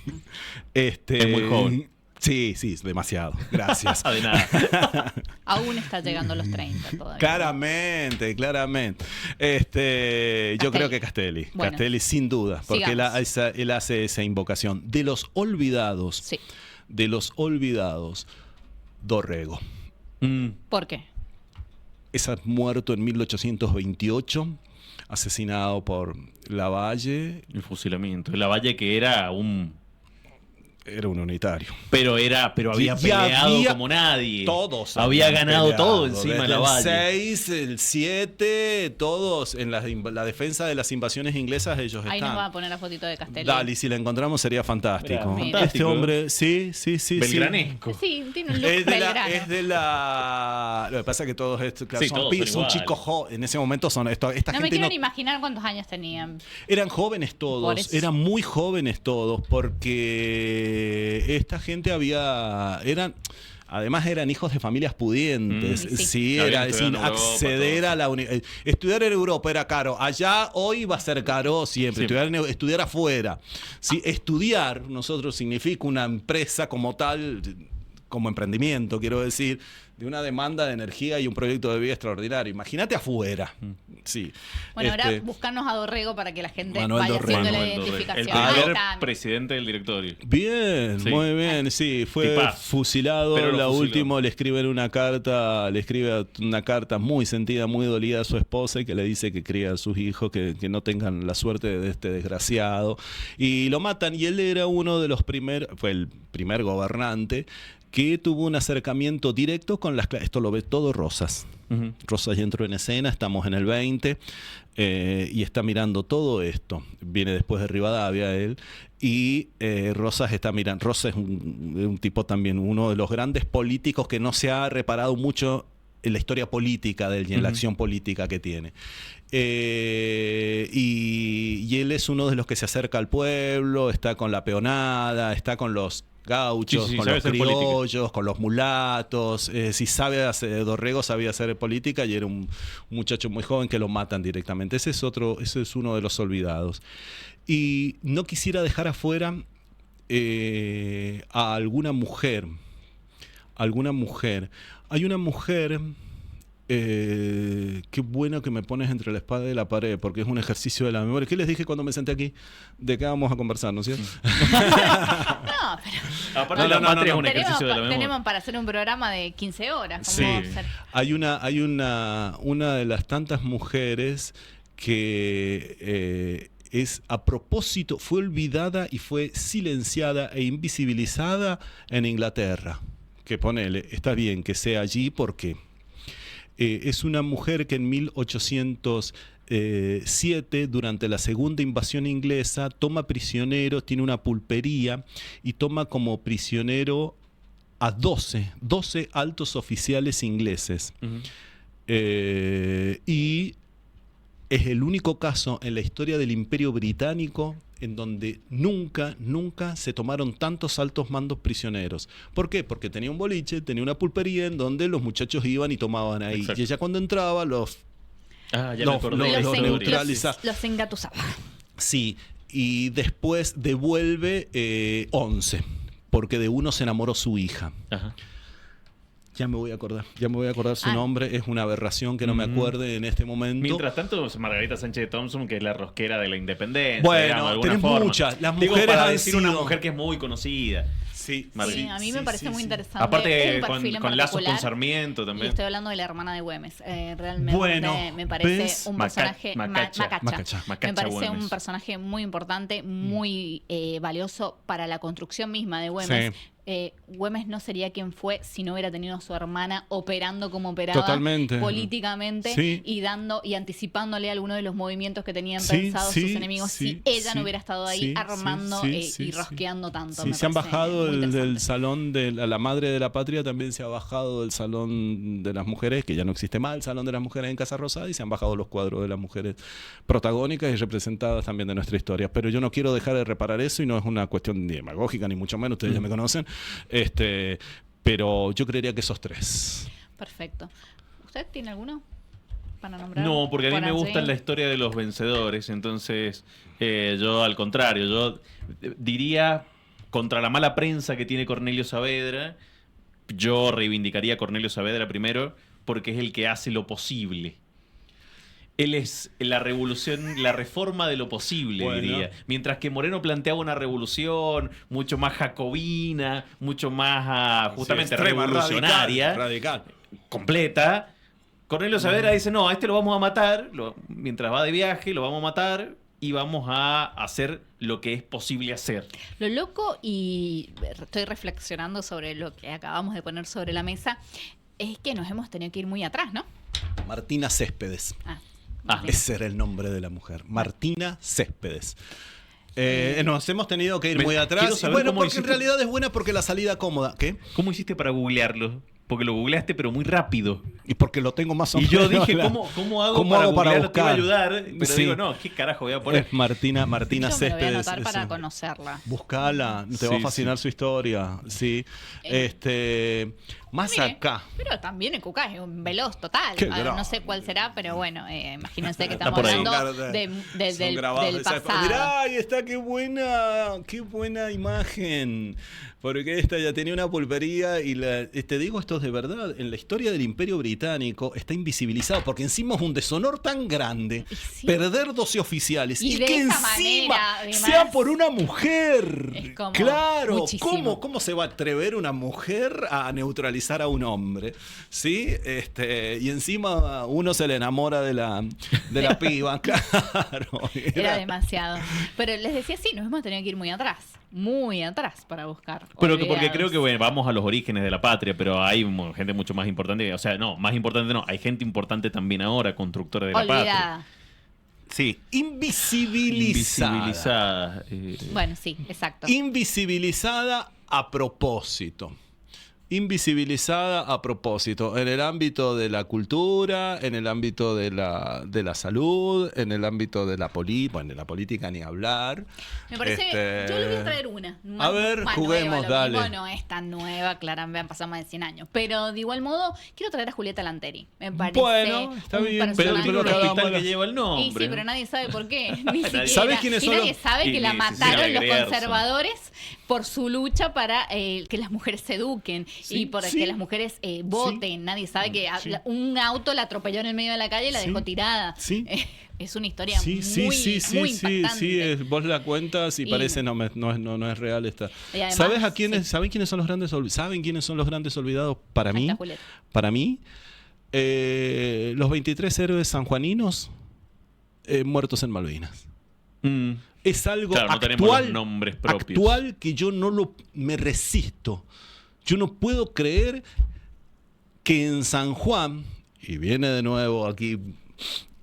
Es muy joven. Sí, demasiado. Gracias. De nada. Aún está llegando a los 30 todavía. Claramente. Yo creo que Castelli. Bueno. Castelli sin duda, porque él Sigamos. hace esa invocación. De los olvidados, Dorrego. ¿Por qué? Es muerto en 1828, asesinado por Lavalle. El fusilamiento. Lavalle que era un unitario. Pero había peleado como nadie. Todos. Había habían ganado peleado. todo encima de Desde Lavalle. el 6, el 7, todos en la defensa de las invasiones inglesas ellos Ahí están. nos va a poner la fotito de Castelli. Dale, y si la encontramos sería fantástico. Mira. Este hombre, sí. Belgranesco. Sí, tiene un look Es belgrano. de la. Lo que pasa es que todos estos, claro, Sí, son, todos son son iguales. chicos jóvenes. En ese momento son esta No me gente quiero no ni imaginar cuántos años tenían. eran jóvenes Por todos, eso. eran muy jóvenes todos, porque esta gente además eran hijos de familias pudientes, sí, Habían era estudiado decir, en Europa, acceder a la estudiar en Europa era caro, allá hoy va a ser caro siempre, estudiar afuera, sí, estudiar nosotros significa una empresa como tal, como emprendimiento, quiero decir, de una demanda de energía y un proyecto de vida extraordinario. Imagínate afuera. Sí. Bueno, ahora buscarnos a Dorrego para que la gente Manuel vaya Dorrego. haciendo la Manuel Dorrego. identificación. El Ahí primer está. presidente del directorio. Bien, Sí. muy bien, sí, fue Tipaz. fusilado, Pero lo la fusiló. última le escribe una carta muy sentida, muy dolida a su esposa y que le dice que cría a sus hijos, que no tengan la suerte de este desgraciado, y lo matan, y él era uno de los fue el primer gobernante que tuvo un acercamiento directo con esto lo ve todo Rosas. Rosas ya entró en escena, estamos en el 20, y está mirando todo esto. Viene después de Rivadavia él, y Rosas está mirando. Rosas es un tipo también, uno de los grandes políticos que no se ha reparado mucho en la historia política de él y en la acción política que tiene. Y él es uno de los que se acerca al pueblo, está con la peonada, está con los gauchos, Sí, con sabe los hacer política. criollos, con los mulatos. Si sabe hacer, Dorrego sabía hacer política y era un muchacho muy joven que lo matan directamente. Ese es uno de los olvidados. Y no quisiera dejar afuera a alguna mujer. Hay una mujer. Qué bueno que me pones entre la espada y la pared, porque es un ejercicio de la memoria. ¿Qué les dije cuando me senté aquí? ¿De qué vamos a conversar, no es cierto? No, pero Aparte la patria es un ejercicio de la memoria. tenemos para hacer un programa de 15 horas. Sí. ¿Cómo hacer? Hay una de las tantas mujeres que es a propósito, fue olvidada y fue silenciada e invisibilizada en Inglaterra. Que ponele, está bien que sea allí porque es una mujer que en 1807, durante la segunda invasión inglesa, toma prisioneros, tiene una pulpería y toma como prisionero a 12 altos oficiales ingleses. Y es el único caso en la historia del Imperio Británico en donde nunca se tomaron tantos altos mandos prisioneros. ¿Por qué? Porque tenía un boliche, tenía una pulpería en donde los muchachos iban y tomaban ahí. Exacto. Y ella cuando entraba los neutralizaba. Los engatusaba. Sí, y después devuelve 11, porque de uno se enamoró su hija. Ajá. Ya me voy a acordar su nombre, es una aberración que no me acuerde en este momento. Mientras tanto, Margarita Sánchez de Thompson, que es la rosquera de la independencia. Bueno, digamos, de alguna tenés forma. muchas. Las Digo, mujeres para han decir sido una mujer que es muy conocida. Sí, Sí, a mí me parece muy interesante. Un Aparte, perfil en con lazos con particular. Sarmiento Y también. estoy hablando de la hermana de Güemes. Realmente Bueno, me parece ¿ves? un personaje Macacha. Me parece Güemes. un personaje muy importante, muy valioso para la construcción misma de Güemes. Sí. Güemes no sería quien fue si no hubiera tenido a su hermana operando como operaba Totalmente. políticamente Sí. y dando y anticipándole algunos de los movimientos que tenían Sí, pensados sí, sus enemigos sí, si ella sí, no hubiera estado ahí sí, armando sí, y rosqueando tanto. Sí, Me se han parece bajado muy del interesante. salón de la madre de la patria, también se ha bajado del salón de las mujeres, que ya no existe más el salón de las mujeres en Casa Rosada, y se han bajado los cuadros de las mujeres protagónicas y representadas también de nuestra historia. Pero yo no quiero dejar de reparar eso y no es una cuestión ni demagógica ni mucho menos, ustedes ya me conocen, pero yo creería que esos tres. Perfecto. ¿Usted tiene alguno para nombrar? No, porque a mí Por me allí. gusta la historia de los vencedores. Entonces, yo al contrario, yo diría, contra la mala prensa que tiene Cornelio Saavedra, yo reivindicaría a Cornelio Saavedra primero, porque es el que hace lo posible. Él es la revolución, la reforma de lo posible, Bueno. diría. Mientras que Moreno planteaba una revolución mucho más jacobina, mucho más justamente extrema, revolucionaria, radical. completa. Cornelio Saavedra dice, no, a este lo vamos a matar, mientras va de viaje, lo vamos a matar y vamos a hacer lo que es posible hacer. Lo loco, y estoy reflexionando sobre lo que acabamos de poner sobre la mesa, es que nos hemos tenido que ir muy atrás, ¿no? Martina Céspedes. Bien. Ese era el nombre de la mujer. Martina Céspedes. Nos hemos tenido que ir muy quiero atrás. Y saber bueno, cómo porque en hiciste. realidad es buena porque la salida cómoda. ¿Qué? ¿Cómo hiciste para googlearlo? Porque lo googleaste, pero muy rápido. Y porque lo tengo más o Y menos. yo dije, la- ¿cómo hago ¿Cómo para hago para googlearlo? Te iba a buscar? ayudar, pero Sí. digo, no, ¿qué carajo voy a poner? Es Martina Yo me lo voy a Céspedes. anotar para sí. conocerla. Buscala, te va a Sí, fascinar su historia. Sí. Más Mire, acá. Pero también el Cucá es un veloz total. Qué No sé cuál será, pero bueno, imagínense que Está estamos por ahí. hablando Son del grabados de esa época. pasado. Mirá, ahí está, qué buena imagen. Porque esta ya tenía una pulpería y te digo, esto es de verdad. En la historia del Imperio Británico está invisibilizado porque encima es un deshonor tan grande Sí. perder 12 oficiales Y y, de que esa encima manera, además, sea por una mujer. es como Claro, muchísimo. ¿cómo se va a atrever una mujer a neutralizar a un hombre? ¿Sí? Y encima uno se le enamora de la piba. Claro. Era demasiado. Pero les decía, sí, nos hemos tenido que ir muy atrás para buscar. Pero porque olvidados. creo que bueno, vamos a los orígenes de la patria, pero hay gente mucho más importante. O sea, no, más importante no. Hay gente importante también ahora, constructora de la patria. Olvidada. Sí, invisibilizada. Invisibilizada. Bueno, sí, exacto. Invisibilizada a propósito. invisibilizada a propósito, en el ámbito de la cultura, en el ámbito de la salud, en el ámbito de la política, bueno, de la política ni hablar. Me parece, yo le voy a traer una. A ver, juguemos, dale. No es tan nueva, claramente han pasado más de 100 años. Pero de igual modo, quiero traer a Julieta Lanteri. Me parece. Bueno, está bien, pero personaje- tiene un hospital que lleva el nombre. Y sí, pero nadie sabe por qué. Ni siquiera. ¿Sabes quiénes son nadie los- sabe que la Sí, mataron los Grierson. conservadores por su lucha para que las mujeres se eduquen y para que las mujeres voten. Nadie sabe que un auto la atropelló en el medio de la calle y la dejó tirada. Sí. Es una historia Sí, muy impactante. vos la cuentas y Y- parece no es real esta. Y además, ¿Saben quiénes son los grandes olvidados? ¿Saben quiénes son los grandes olvidados para Ahí mí? está Julieta. Para mí, los 23 héroes sanjuaninos muertos en Malvinas. Es algo Claro, no tenemos actual, los nombres propios. actual que yo me resisto. Yo no puedo creer que en San Juan, y viene de nuevo aquí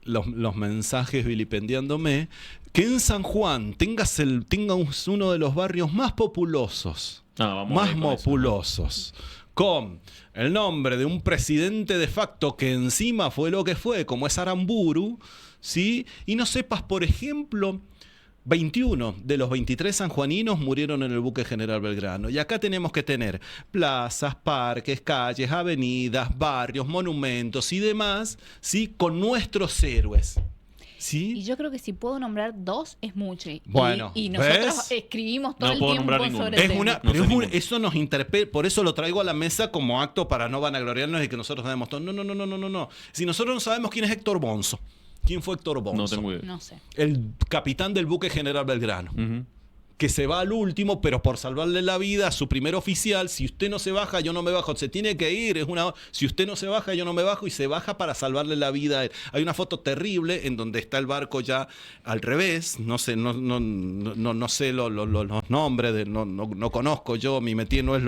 los mensajes vilipendiándome, que en San Juan tengas uno de los barrios más populosos, más populosos, con el nombre de un presidente de facto que encima fue lo que fue, como es Aramburu, ¿sí? Y no sepas, por ejemplo, 21 de los 23 sanjuaninos murieron en el buque General Belgrano. Y acá tenemos que tener plazas, parques, calles, avenidas, barrios, monumentos y demás, ¿sí? Con nuestros héroes. ¿Sí? Y yo creo que si puedo nombrar 2 es mucho. Bueno, y nosotros ¿ves? escribimos todo No el puedo tiempo nombrar ninguno. sobre Es el tema. una, No pero sé ninguno. eso nos interpela, por eso lo traigo a la mesa como acto para no vanagloriarnos y que nosotros sabemos todo. No. Si nosotros no sabemos quién es Héctor Bonzo, ¿quién fue Héctor Bonzo? No tengo idea. No sé. El capitán del buque General Belgrano. Que se va al último, pero por salvarle la vida a su primer oficial. Si usted no se baja, yo no me bajo. Se tiene que ir. Si usted no se baja, yo no me bajo. Y se baja para salvarle la vida a él. Hay una foto terrible en donde está el barco ya al revés. No sé, no sé los nombres. No conozco yo. Mi métier no es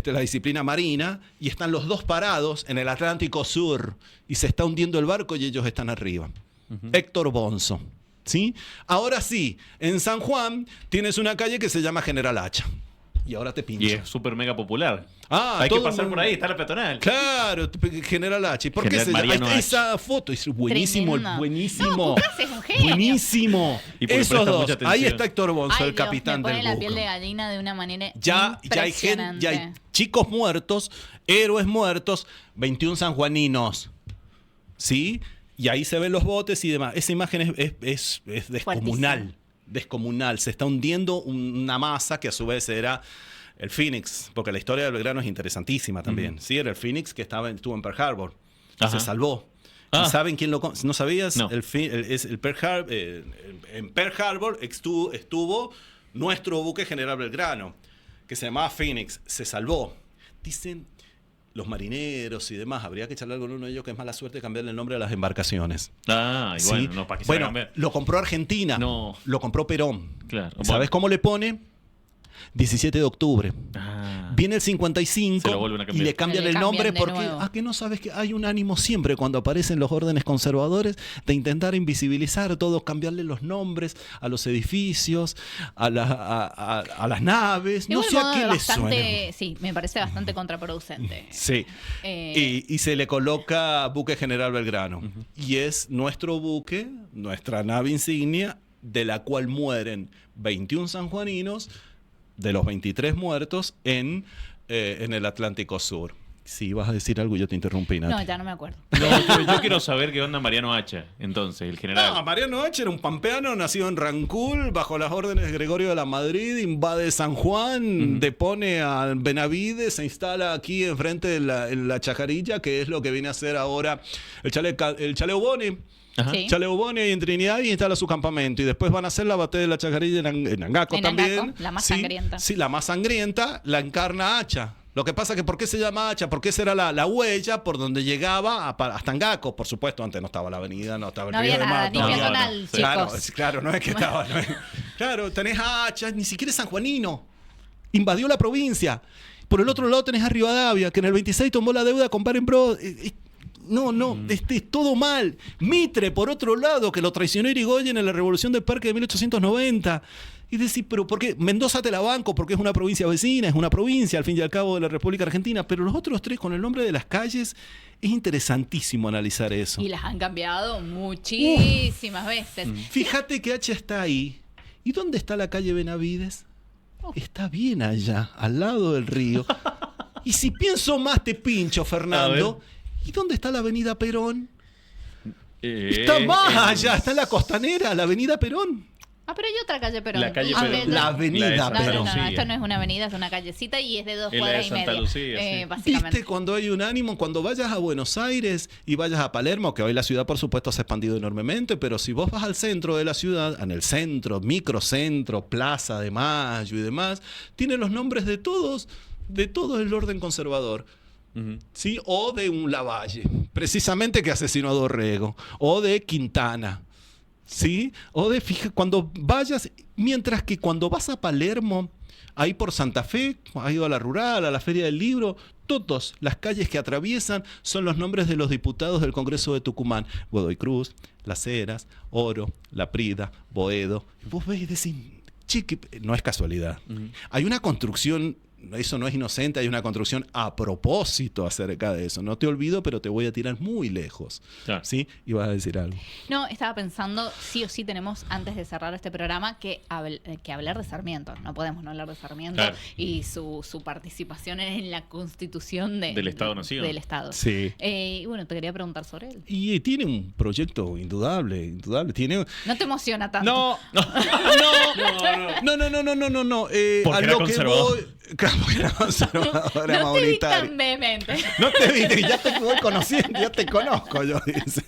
la disciplina marina. Y están los dos parados en el Atlántico Sur. Y se está hundiendo el barco y ellos están arriba. Héctor Bonzo. ¿Sí? Ahora sí, en San Juan tienes una calle que se llama General Hacha. Y ahora te pincho. Y es súper mega popular. todo Hay que el pasar mundo- por ahí, está la peatonal. Claro, General Hacha. ¿Y por qué General se llama? Mariano Ahí está Hacha. esa foto. Es buenísimo, Tremenda. buenísimo. No, Cucas es un genio. Buenísimo. Y porque Esos presta dos. mucha atención. Ahí está Héctor Bonzo, Ay, el Dios, capitán me pone del la buque. piel de gallina de una manera Ya hay gente, ya hay impresionante. chicos muertos, héroes muertos, 21 sanjuaninos. ¿Sí? Y ahí se ven los botes y demás. Esa imagen es descomunal. Descomunal. Se está hundiendo una masa que a su vez era el Phoenix, porque la historia del Belgrano es interesantísima también. Sí, era el Phoenix que estuvo en Pearl Harbor. Ajá. Se salvó. Ah. ¿Y saben quién ¿No sabías? No. En Pearl Harbor estuvo nuestro buque General Belgrano, que se llamaba Phoenix. Se salvó. Dicen los marineros y demás, habría que charlar con uno de ellos que es mala suerte cambiarle el nombre a las embarcaciones. Y ¿Sí? bueno, no, para que se Bueno, hagan ver. lo compró Argentina. No. Lo compró Perón. Claro. ¿Sabes Bueno. cómo le pone? 17 de octubre. Viene el 55 Se lo vuelven a y cambiar. le cambian Le el cambian nombre de porque nuevo. que no sabes que hay un ánimo siempre cuando aparecen los órdenes conservadores de intentar invisibilizar todo, cambiarle los nombres a los edificios, a las naves, De no igual sé a modo, qué les suena. bastante, sí, me parece bastante contraproducente. Sí. Y se le coloca buque General Belgrano. Y es nuestro buque, nuestra nave insignia, de la cual mueren 21 sanjuaninos de los 23 muertos en el Atlántico Sur. Si vas a decir algo, yo te interrumpí, Nati. No, ya no me acuerdo. No, yo quiero saber qué onda Mariano Hacha, entonces, el general. No, Mariano Hacha era un pampeano nacido en Rancul, bajo las órdenes de Gregorio de la Madrid, invade San Juan, depone a Benavides, se instala aquí enfrente de la Chacarilla, que es lo que viene a hacer ahora el Chaleo Boni. Ajá. Sí. Chaleo Boni ahí en Trinidad y instala su campamento. Y después van a hacer la batalla de la Chacarilla en Angaco En también. Angaco, la más Sí, sangrienta. Sí, la más sangrienta, la encarna Hacha. Lo que pasa es que ¿por qué se llama Hacha? Porque esa era la huella por donde llegaba hasta Angaco. Por supuesto, antes no estaba la avenida, no estaba el No río había de nada, Mato. ni no, peatonal, no. chicos. Claro, no es que estaba. Claro, tenés a Hacha, ni siquiera es sanjuanino. Invadió la provincia. Por el otro lado tenés a Rivadavia, que en el 26 tomó la deuda con Barenbro. es todo mal. Mitre, por otro lado, que lo traicionó Irigoyen en la Revolución del Parque de 1890. Y decir, pero ¿por qué? Mendoza te la banco porque es una provincia vecina, es una provincia al fin y al cabo de la República Argentina, pero los otros tres con el nombre de las calles, es interesantísimo analizar eso. Y las han cambiado muchísimas veces. Fíjate que H está ahí. ¿Y dónde está la calle Benavides? Está bien allá, al lado del río. Y si pienso más te pincho, Fernando. ¿Y dónde está la avenida Perón? Está más allá, está en la Costanera, la avenida Perón. Pero hay otra calle Perón. La calle Perón. La avenida Perón. No, esto no es una avenida, es una callecita y es de 2 Es la cuadras de y Santa media. Lucía, sí. Básicamente. ¿Viste cuando hay un ánimo? Cuando vayas a Buenos Aires y vayas a Palermo, que hoy la ciudad por supuesto se ha expandido enormemente, pero si vos vas al centro de la ciudad, en el centro, microcentro, Plaza de Mayo y demás, tiene los nombres de todo el orden conservador. ¿Sí? O de un Lavalle, precisamente que asesinó a Dorrego, o de Quintana. ¿Sí? O de, fija, cuando vayas, mientras que cuando vas a Palermo, ahí por Santa Fe, has ido a la Rural, a la Feria del Libro, todas las calles que atraviesan son los nombres de los diputados del Congreso de Tucumán. Godoy Cruz, Las Heras, Oro, La Prida, Boedo. Vos ves y decís, che, no es casualidad. Hay una construcción, eso no es inocente, hay una construcción a propósito acerca de eso. No te olvido, pero te voy a tirar muy lejos. Claro. ¿Sí? Y vas a decir algo. No, estaba pensando, sí o sí tenemos, antes de cerrar este programa, que hablar de Sarmiento. No podemos no hablar de Sarmiento Claro. y su participación en la constitución del Estado-nación. Del Estado. Sí. Y bueno, te quería preguntar sobre él. Y tiene un proyecto indudable. Tiene... No te emociona tanto. No. Porque a era lo que conservador. voy... Claro, porque era conservador, era No te vi mauritario. tan vehemente. No te vi, ya te voy conociendo, ya te conozco, yo dice.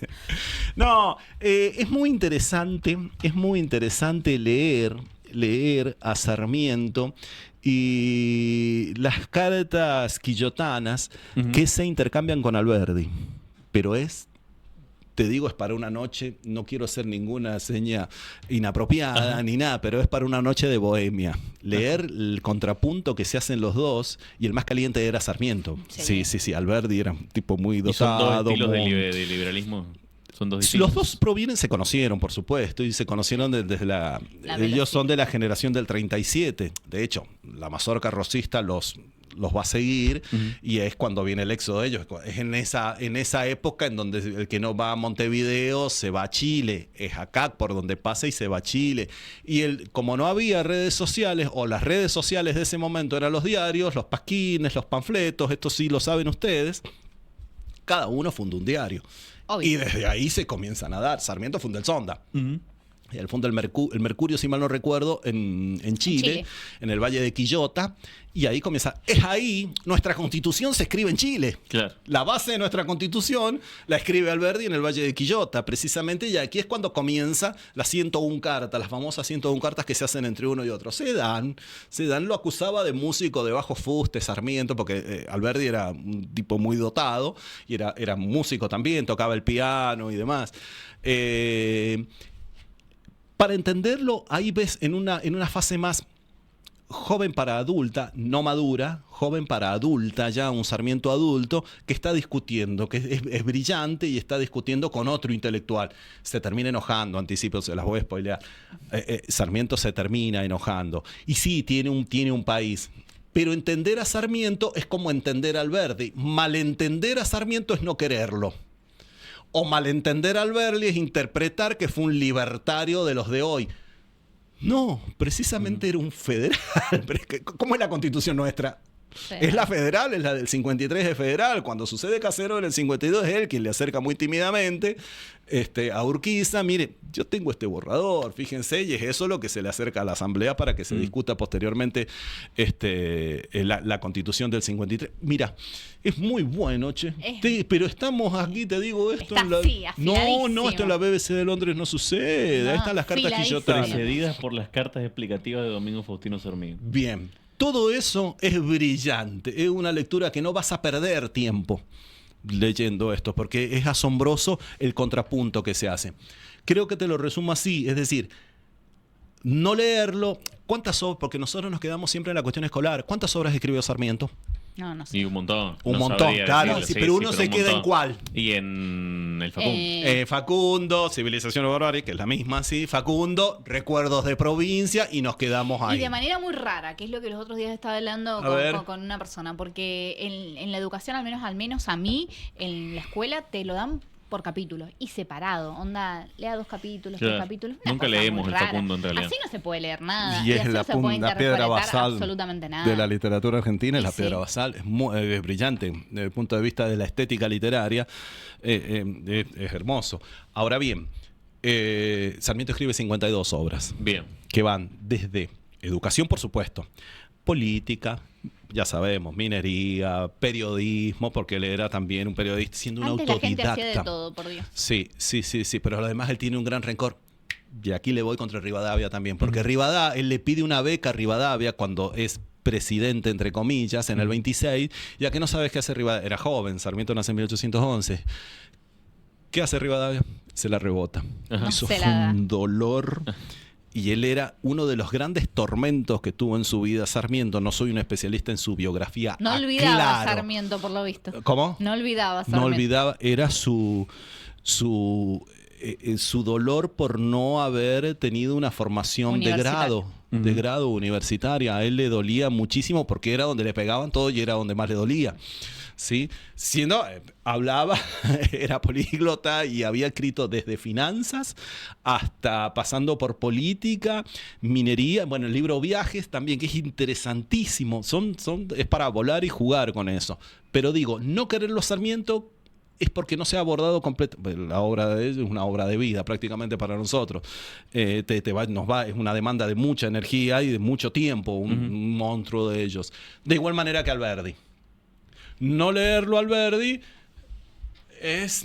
No, es muy interesante leer a Sarmiento y las cartas quillotanas que se intercambian con Alberdi. Pero te digo, es para una noche, no quiero hacer ninguna seña inapropiada ni nada, pero es para una noche de bohemia. Leer el contrapunto que se hacen los dos, y el más caliente era Sarmiento. Sí, Alberdi era un tipo muy Y son dotado. dos estilos muy... de liberalismo. Son dos distintos. Los dos se conocieron, por supuesto, y se conocieron desde ellos son de la generación del 37. De hecho, la mazorca rosista los va a seguir, y es cuando viene el éxodo de ellos. Es en esa época en donde el que no va a Montevideo se va a Chile. Es acá por donde pasa y se va a Chile. Y como no había redes sociales, o las redes sociales de ese momento eran los diarios, los pasquines, los panfletos, esto sí lo saben ustedes, cada uno fundó un diario. Obvio. Y desde ahí se comienzan a dar. Sarmiento funda el Sonda. Y él funda el Mercurio, si mal no recuerdo, en Chile, en el Valle de Quillota. Y ahí comienza. Es ahí, nuestra constitución se escribe en Chile. Claro. La base de nuestra constitución la escribe Alberdi en el Valle de Quillota, precisamente. Y aquí es cuando comienza las 101 cartas, las famosas 101 cartas que se hacen entre uno y otro. Sedán lo acusaba de músico de bajo fuste, Sarmiento, porque Alberdi era un tipo muy dotado y era músico también, tocaba el piano y demás. Para entenderlo, ahí ves en una fase más joven para adulta, no madura, joven para adulta, ya un Sarmiento adulto, que está discutiendo, que es brillante y está discutiendo con otro intelectual. Se termina enojando, anticipo, se las voy a spoilear. Sarmiento se termina enojando. Y sí, tiene un país. Pero entender a Sarmiento es como entender a Alberdi. Malentender a Sarmiento es no quererlo. O malentender a Alberdi es interpretar que fue un libertario de los de hoy. No, precisamente era un federal. ¿Cómo es la constitución nuestra? Sí. Es la federal, es la del 53 de federal. Cuando sucede Casero en el 52 es él quien le acerca muy tímidamente a Urquiza. Mire, yo tengo este borrador, fíjense, y es eso lo que se le acerca a la asamblea para que se discuta posteriormente la constitución del 53. Mira, es muy bueno, che. Pero estamos aquí, te digo esto. No, esto en la BBC de Londres no sucede. Ahí están las cartas quillotanas. Precedidas por las cartas explicativas de Domingo Faustino Sarmiento. Bien. Todo eso es brillante, es una lectura que no vas a perder tiempo leyendo esto, porque es asombroso el contrapunto que se hace. Creo que te lo resumo así, es decir, no leerlo. ¿Cuántas obras? Porque nosotros nos quedamos siempre en la cuestión escolar. ¿Cuántas obras escribió Sarmiento? No sé. Y un montón. Un No montón, sabría claro. decirlo, Sí, pero uno se un queda en montón. cuál. Y en el Facundo. Facundo, Civilización o Barbarie, que es la misma, sí. Facundo, Recuerdos de Provincia, y nos quedamos ahí. Y de manera muy rara, que es lo que los otros días estaba hablando A ver. con una persona, porque en la educación, al menos a mí, en la escuela te lo dan por capítulos y separado. Onda, lea 2 capítulos, Claro. 3 capítulos. Una Nunca cosa leemos muy el rara. Facundo, en realidad. Así no se puede leer nada. Y es así la, no se puede la piedra interpretar basal absolutamente nada. de la literatura argentina, es Y la sí. piedra basal, es brillante desde el punto de vista de la estética literaria, es hermoso. Ahora bien, Sarmiento escribe 52 obras. Bien. Que van desde educación, por supuesto, política, ya sabemos, minería, periodismo, porque él era también un periodista, siendo un Antes la gente autodidacta. hacía de todo, por Dios. Sí, pero además él tiene un gran rencor. Y aquí le voy contra Rivadavia también, porque él le pide una beca a Rivadavia cuando es presidente, entre comillas, en el 26, ya que no sabes qué hace Rivadavia. Era joven, Sarmiento nace en 1811. ¿Qué hace Rivadavia? Se la rebota. Ajá. Eso Se fue la da. un dolor. Y él era uno de los grandes tormentos que tuvo en su vida Sarmiento. No soy un especialista en su biografía. No olvidaba Claro. Sarmiento, por lo visto. ¿Cómo? No olvidaba Sarmiento. No olvidaba, era su dolor por no haber tenido una formación de grado universitaria. A él le dolía muchísimo porque era donde le pegaban todo y era donde más le dolía. ¿Sí? Siendo, hablaba, era políglota y había escrito desde finanzas hasta pasando por política, minería, bueno, el libro Viajes también, que es interesantísimo. Es para volar y jugar con eso. Pero digo, no quererlo Sarmiento es porque no se ha abordado completo. La obra de ellos es una obra de vida prácticamente para nosotros. Es una demanda de mucha energía y de mucho tiempo, un monstruo de ellos. De igual manera que Alberdi. No leerlo Alberdi es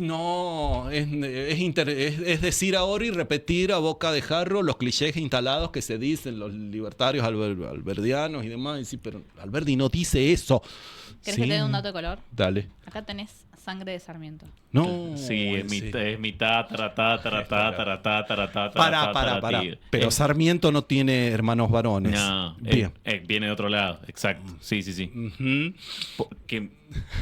decir ahora y repetir a boca de jarro los clichés instalados que se dicen los libertarios alberdianos y demás. Y sí, pero Alberdi no dice eso. ¿Querés que te dé un dato de color? Dale. Acá tenés sangre de Sarmiento. No. Sí, es mitad, Para. Pero Sarmiento no tiene hermanos varones. No, Bien. viene de otro lado, exacto. Sí. Ujú.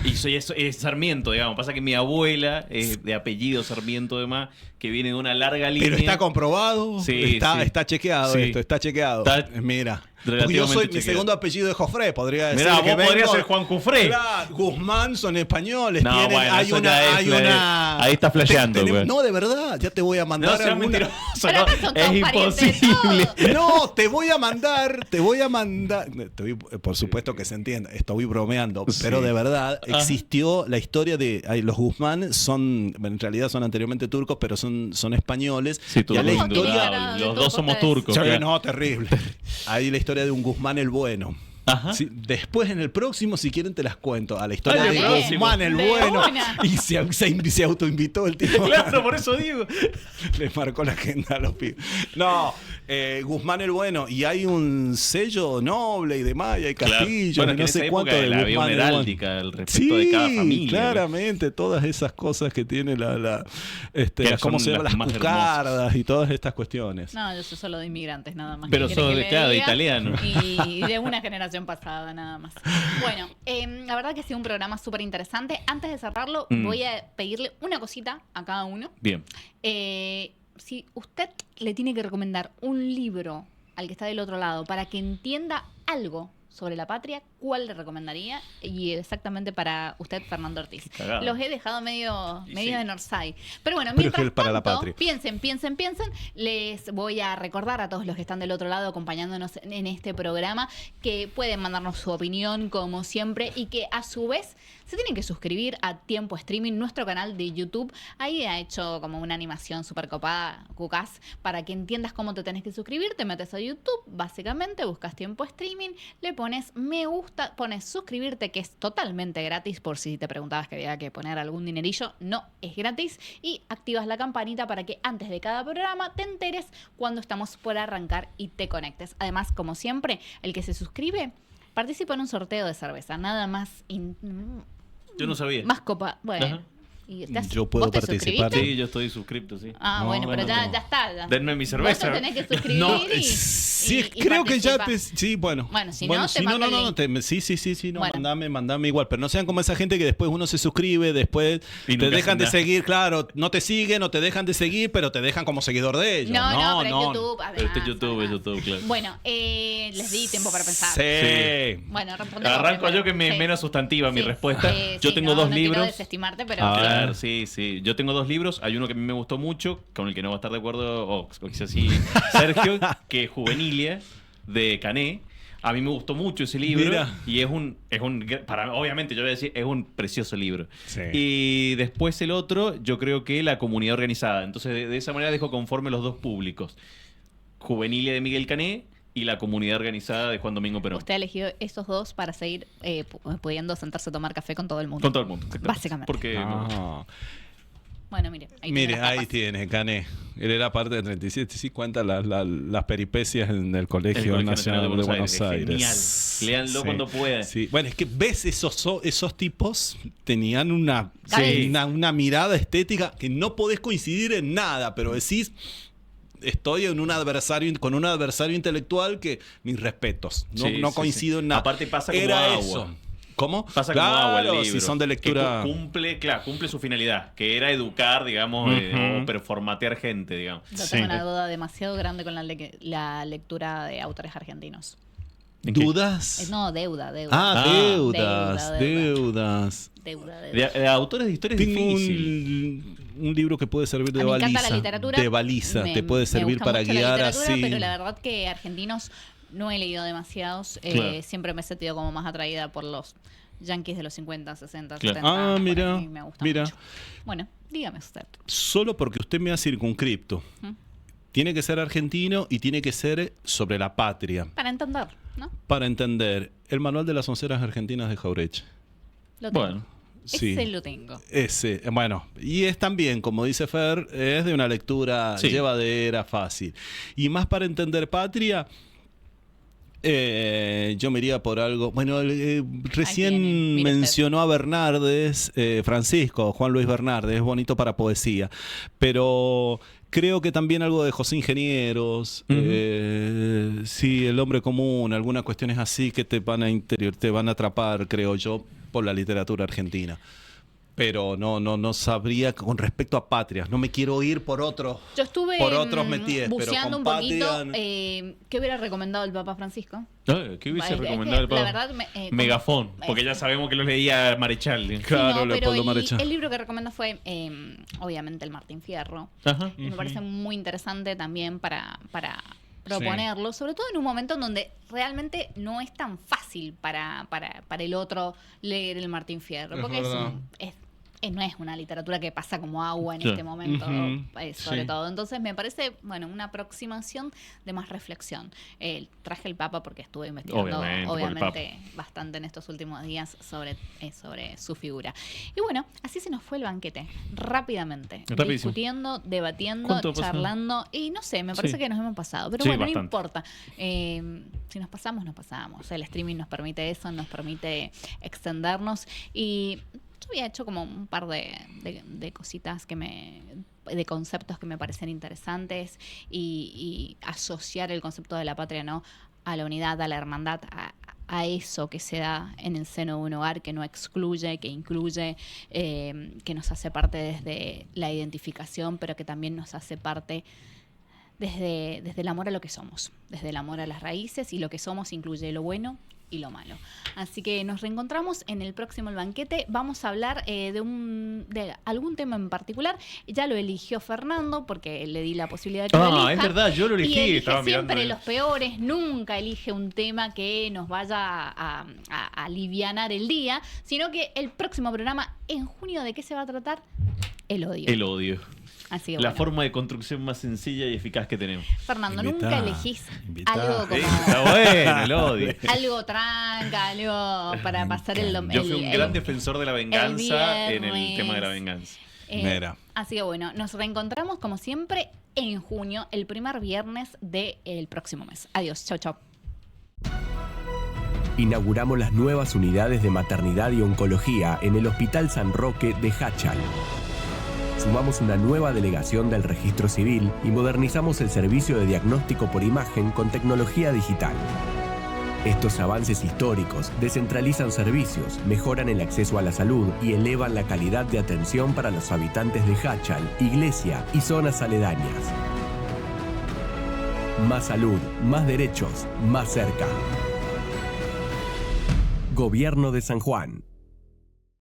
Es Sarmiento, digamos. Pasa que mi abuela es de apellido Sarmiento, además, que viene de una larga línea. Pero está comprobado. Sí, está chequeado Sí. esto, está chequeado. Mira. Porque yo relativamente soy mi chequeado. segundo apellido de Jofré, podría decir. Mirá, que vos podrías vengo- ser Juan Cufré. Claro, Guzmán son españoles. No, tienen- bueno, hay eso una, ya es hay fle- una. ahí está flasheando, Tenemos- güey. No, de verdad, ya te voy a mandar. No seas alguna- mentiroso, Pero no, acá son es todos parientes de imposible. todos. No, te voy a mandar. Por supuesto que se entienda, estoy bromeando, Sí. pero de verdad existió la historia de los Guzmán, en realidad son anteriormente turcos, pero son españoles. Sí, Y a la turcos, historia, claro, los dos somos turcos. Sí, claro. no, terrible. Hay la historia de un Guzmán el Bueno. Ajá. Sí, después en el próximo, si quieren, te las cuento. A la historia Ay, de el próximo. Guzmán el De Bueno. una. Y se autoinvitó el tipo. Claro, por eso digo. Le marcó la agenda a los pibes. No, Guzmán el Bueno. Y hay un sello noble y demás, y hay Claro. castillos, Bueno, y que no en esa sé cuánto época de había Guzmán una el Bueno. heráldica al respecto de cada familia. Claramente, todas esas cosas que tiene Que ¿cómo son se llama? las Las más cucardas y todas estas cuestiones. No, yo soy solo de inmigrantes, nada más. Pero ¿Qué querés sos que de- le claro, de diga? italiano. Y de una generación pasada, nada más. Bueno, la verdad que ha sido un programa súper interesante. Antes de cerrarlo, voy a pedirle una cosita a cada uno. Bien. Si usted le tiene que recomendar un libro al que está del otro lado para que entienda algo sobre la patria, ¿cuál le recomendaría? Y exactamente para usted, Fernando Ortiz. Cagada. Los he dejado medio Y medio sí. de Northside. Pero bueno, Pero es mientras que para la tanto, patria. piensen. Les voy a recordar a todos los que están del otro lado acompañándonos en este programa que pueden mandarnos su opinión como siempre y que a su vez se tienen que suscribir a Tiempo Streaming, nuestro canal de YouTube. Ahí ha hecho como una animación súper copada, Cucas, para que entiendas cómo te tenés que suscribir. Te metes a YouTube, básicamente, buscas Tiempo Streaming, le pones me gusta, pones suscribirte, que es totalmente gratis, por si te preguntabas que había que poner algún dinerillo, no, es gratis, y activas la campanita para que antes de cada programa te enteres cuando estamos por arrancar y te conectes. Además, como siempre, el que se suscribe participa en un sorteo de cerveza, nada más Yo no sabía. más copa. Bueno, Ajá. y Yo puedo ¿vos te participar. suscribiste? Sí, yo estoy suscripto, sí. Ah, No, bueno, pero no, ya no. ya está. Denme mi Vos cerveza. te tenés que suscribir No, y... Sí, y creo que ya participa. sí, bueno. Bueno, si no, te no, mando no, el no, link. sí, no, Bueno. mandame igual, pero no sean como esa gente que después uno se suscribe, después Y te nunca dejan de hacen nada. seguir, claro, no te siguen o te dejan de seguir, pero te dejan como seguidor de ellos. No, pero en YouTube, Este además. es YouTube, claro. Bueno, les di tiempo para pensar. Sí. Bueno, respondemos Arranco primero. yo que me Sí. menos sustantiva mi Sí. respuesta. Yo Sí, tengo no, dos no quiero libros. desestimarte, pero... Claro, sí. Yo tengo 2 libros. Hay uno que a mí me gustó mucho, con el que no va a estar de acuerdo, o quizás sí, Sergio, que es Juvenilia, de Cané. A mí me gustó mucho ese libro. Mira. Y obviamente yo voy a decir, es un precioso libro. Sí. Y después el otro, yo creo que La comunidad organizada. Entonces, de esa manera dejo conforme los 2 públicos. Juvenilia de Miguel Cané y La comunidad organizada de Juan Domingo Perón. Usted ha elegido esos 2 para seguir pudiendo sentarse a tomar café con todo el mundo. Con todo el mundo. exactamente. Básicamente. Porque Bueno, mire. Ahí tiene Mire, las ahí tapas. tiene, Cané. Él era parte de 37, sí cuenta las peripecias en el Colegio Nacional de Buenos Aires. Genial. Léanlo Sí. cuando puedan. Sí. Bueno, es que ves esos tipos tenían una Sí. mirada estética que no podés coincidir en nada, pero decís, estoy con un adversario intelectual que mis respetos. No, Sí, no sí, coincido sí. en nada. Aparte pasa como Era agua. eso. ¿Cómo? Pasa claro, como agua el libro. si son de lectura. Que cumple su finalidad, que era educar, digamos, o performatear gente, digamos. Yo tengo una duda demasiado grande con la lectura de autores argentinos. ¿Dudas? No, deuda. Ah, Deuda. deudas. De autores de historia es Tengo difícil. un libro que puede servir de Me baliza. encanta la literatura. De baliza, Me- te puede servir me gusta para mucho guiar la literatura, así. Pero la verdad que argentinos no he leído demasiados. Claro. Siempre me he sentido como más atraída por los yankees de los 50, 60, Claro. 70. Ah, mira, por ahí me gusta mira. mucho. Bueno, dígame usted. Solo porque usted me ha circunscripto. ¿Mm? Tiene que ser argentino y tiene que ser sobre la patria. Para entender, ¿no? Para entender, el manual de las onceras argentinas de Jauretche. Lo tengo. Bueno. Sí. Ese lo tengo. Ese, bueno, y es también, como dice Fer, es de una lectura Sí. llevadera, fácil. Y más para entender patria, yo me iría por algo. Bueno, recién tiene, mire mencionó a Bernardes, Francisco, Juan Luis Bernardes, es bonito para poesía, pero creo que también algo de José Ingenieros, sí, El hombre común, algunas cuestiones así que te van a atrapar, creo yo, por la literatura argentina. Pero no sabría con respecto a patrias. No me quiero ir por otros. Yo estuve por otros métiers, pero buceando con un poquito. patria- ¿Qué hubiera recomendado el Papa Francisco? ¿Qué hubiese Es que, recomendado el la Papa? verdad, Megafón, porque ya sabemos que lo leía Marechal. Sí, Claro, no, pero Leopoldo Marechal. el libro que recomiendo fue, obviamente, el Martín Fierro. Ajá. Y me parece muy interesante también para proponerlo, sobre todo en un momento en donde realmente no es tan fácil para el otro leer el Martín Fierro, Es porque verdad. no es una literatura que pasa como agua en Claro. este momento, Ujú, sobre sí. todo. Entonces me parece, bueno, una aproximación de más reflexión. Traje el Papa porque estuve investigando, Obviamente, por el obviamente, bastante en estos últimos días sobre su figura. Y bueno, así se nos fue el banquete, rápidamente. Rapidísimo. Discutiendo, debatiendo, ¿Cuánto pasó? charlando. Y no sé, me parece Sí. que nos hemos pasado. Pero Sí, bueno, bastante. no importa. Si nos pasamos, nos pasamos. El streaming nos permite eso, nos permite extendernos. Y yo había hecho como un par de cositas de conceptos que me parecen interesantes y asociar el concepto de la patria, ¿no?, a la unidad, a la hermandad, a eso que se da en el seno de un hogar, que no excluye, que incluye, que nos hace parte desde la identificación, pero que también nos hace parte desde el amor a lo que somos, desde el amor a las raíces, y lo que somos incluye lo bueno y lo malo. Así que nos reencontramos en el próximo El Banquete. Vamos a hablar de algún tema en particular. Ya lo eligió Fernando porque le di la posibilidad de que lo elija. Es verdad, yo lo elegí. Y elige Estaba siempre mirando. los peores, nunca elige un tema que nos vaya a alivianar el día, sino que el próximo programa, en junio, ¿de qué se va a tratar? El odio. El odio. Así que La bueno. forma de construcción más sencilla y eficaz que tenemos. Fernando, Invitá, nunca elegís invitá. algo como... Sí, está bueno el odio. Algo tranca, algo para pasar el Yo fui un gran defensor de la venganza en el viernes. tema de la venganza. Mira. Así que bueno, nos reencontramos como siempre en junio, el primer viernes del próximo mes. Adiós, chau, chau. Inauguramos las nuevas unidades de maternidad y oncología en el Hospital San Roque de Hachal. sumamos una nueva delegación del Registro Civil y modernizamos el servicio de diagnóstico por imagen con tecnología digital. Estos avances históricos descentralizan servicios, mejoran el acceso a la salud y elevan la calidad de atención para los habitantes de Jáchal, Iglesia y zonas aledañas. Más salud, más derechos, más cerca. Gobierno de San Juan.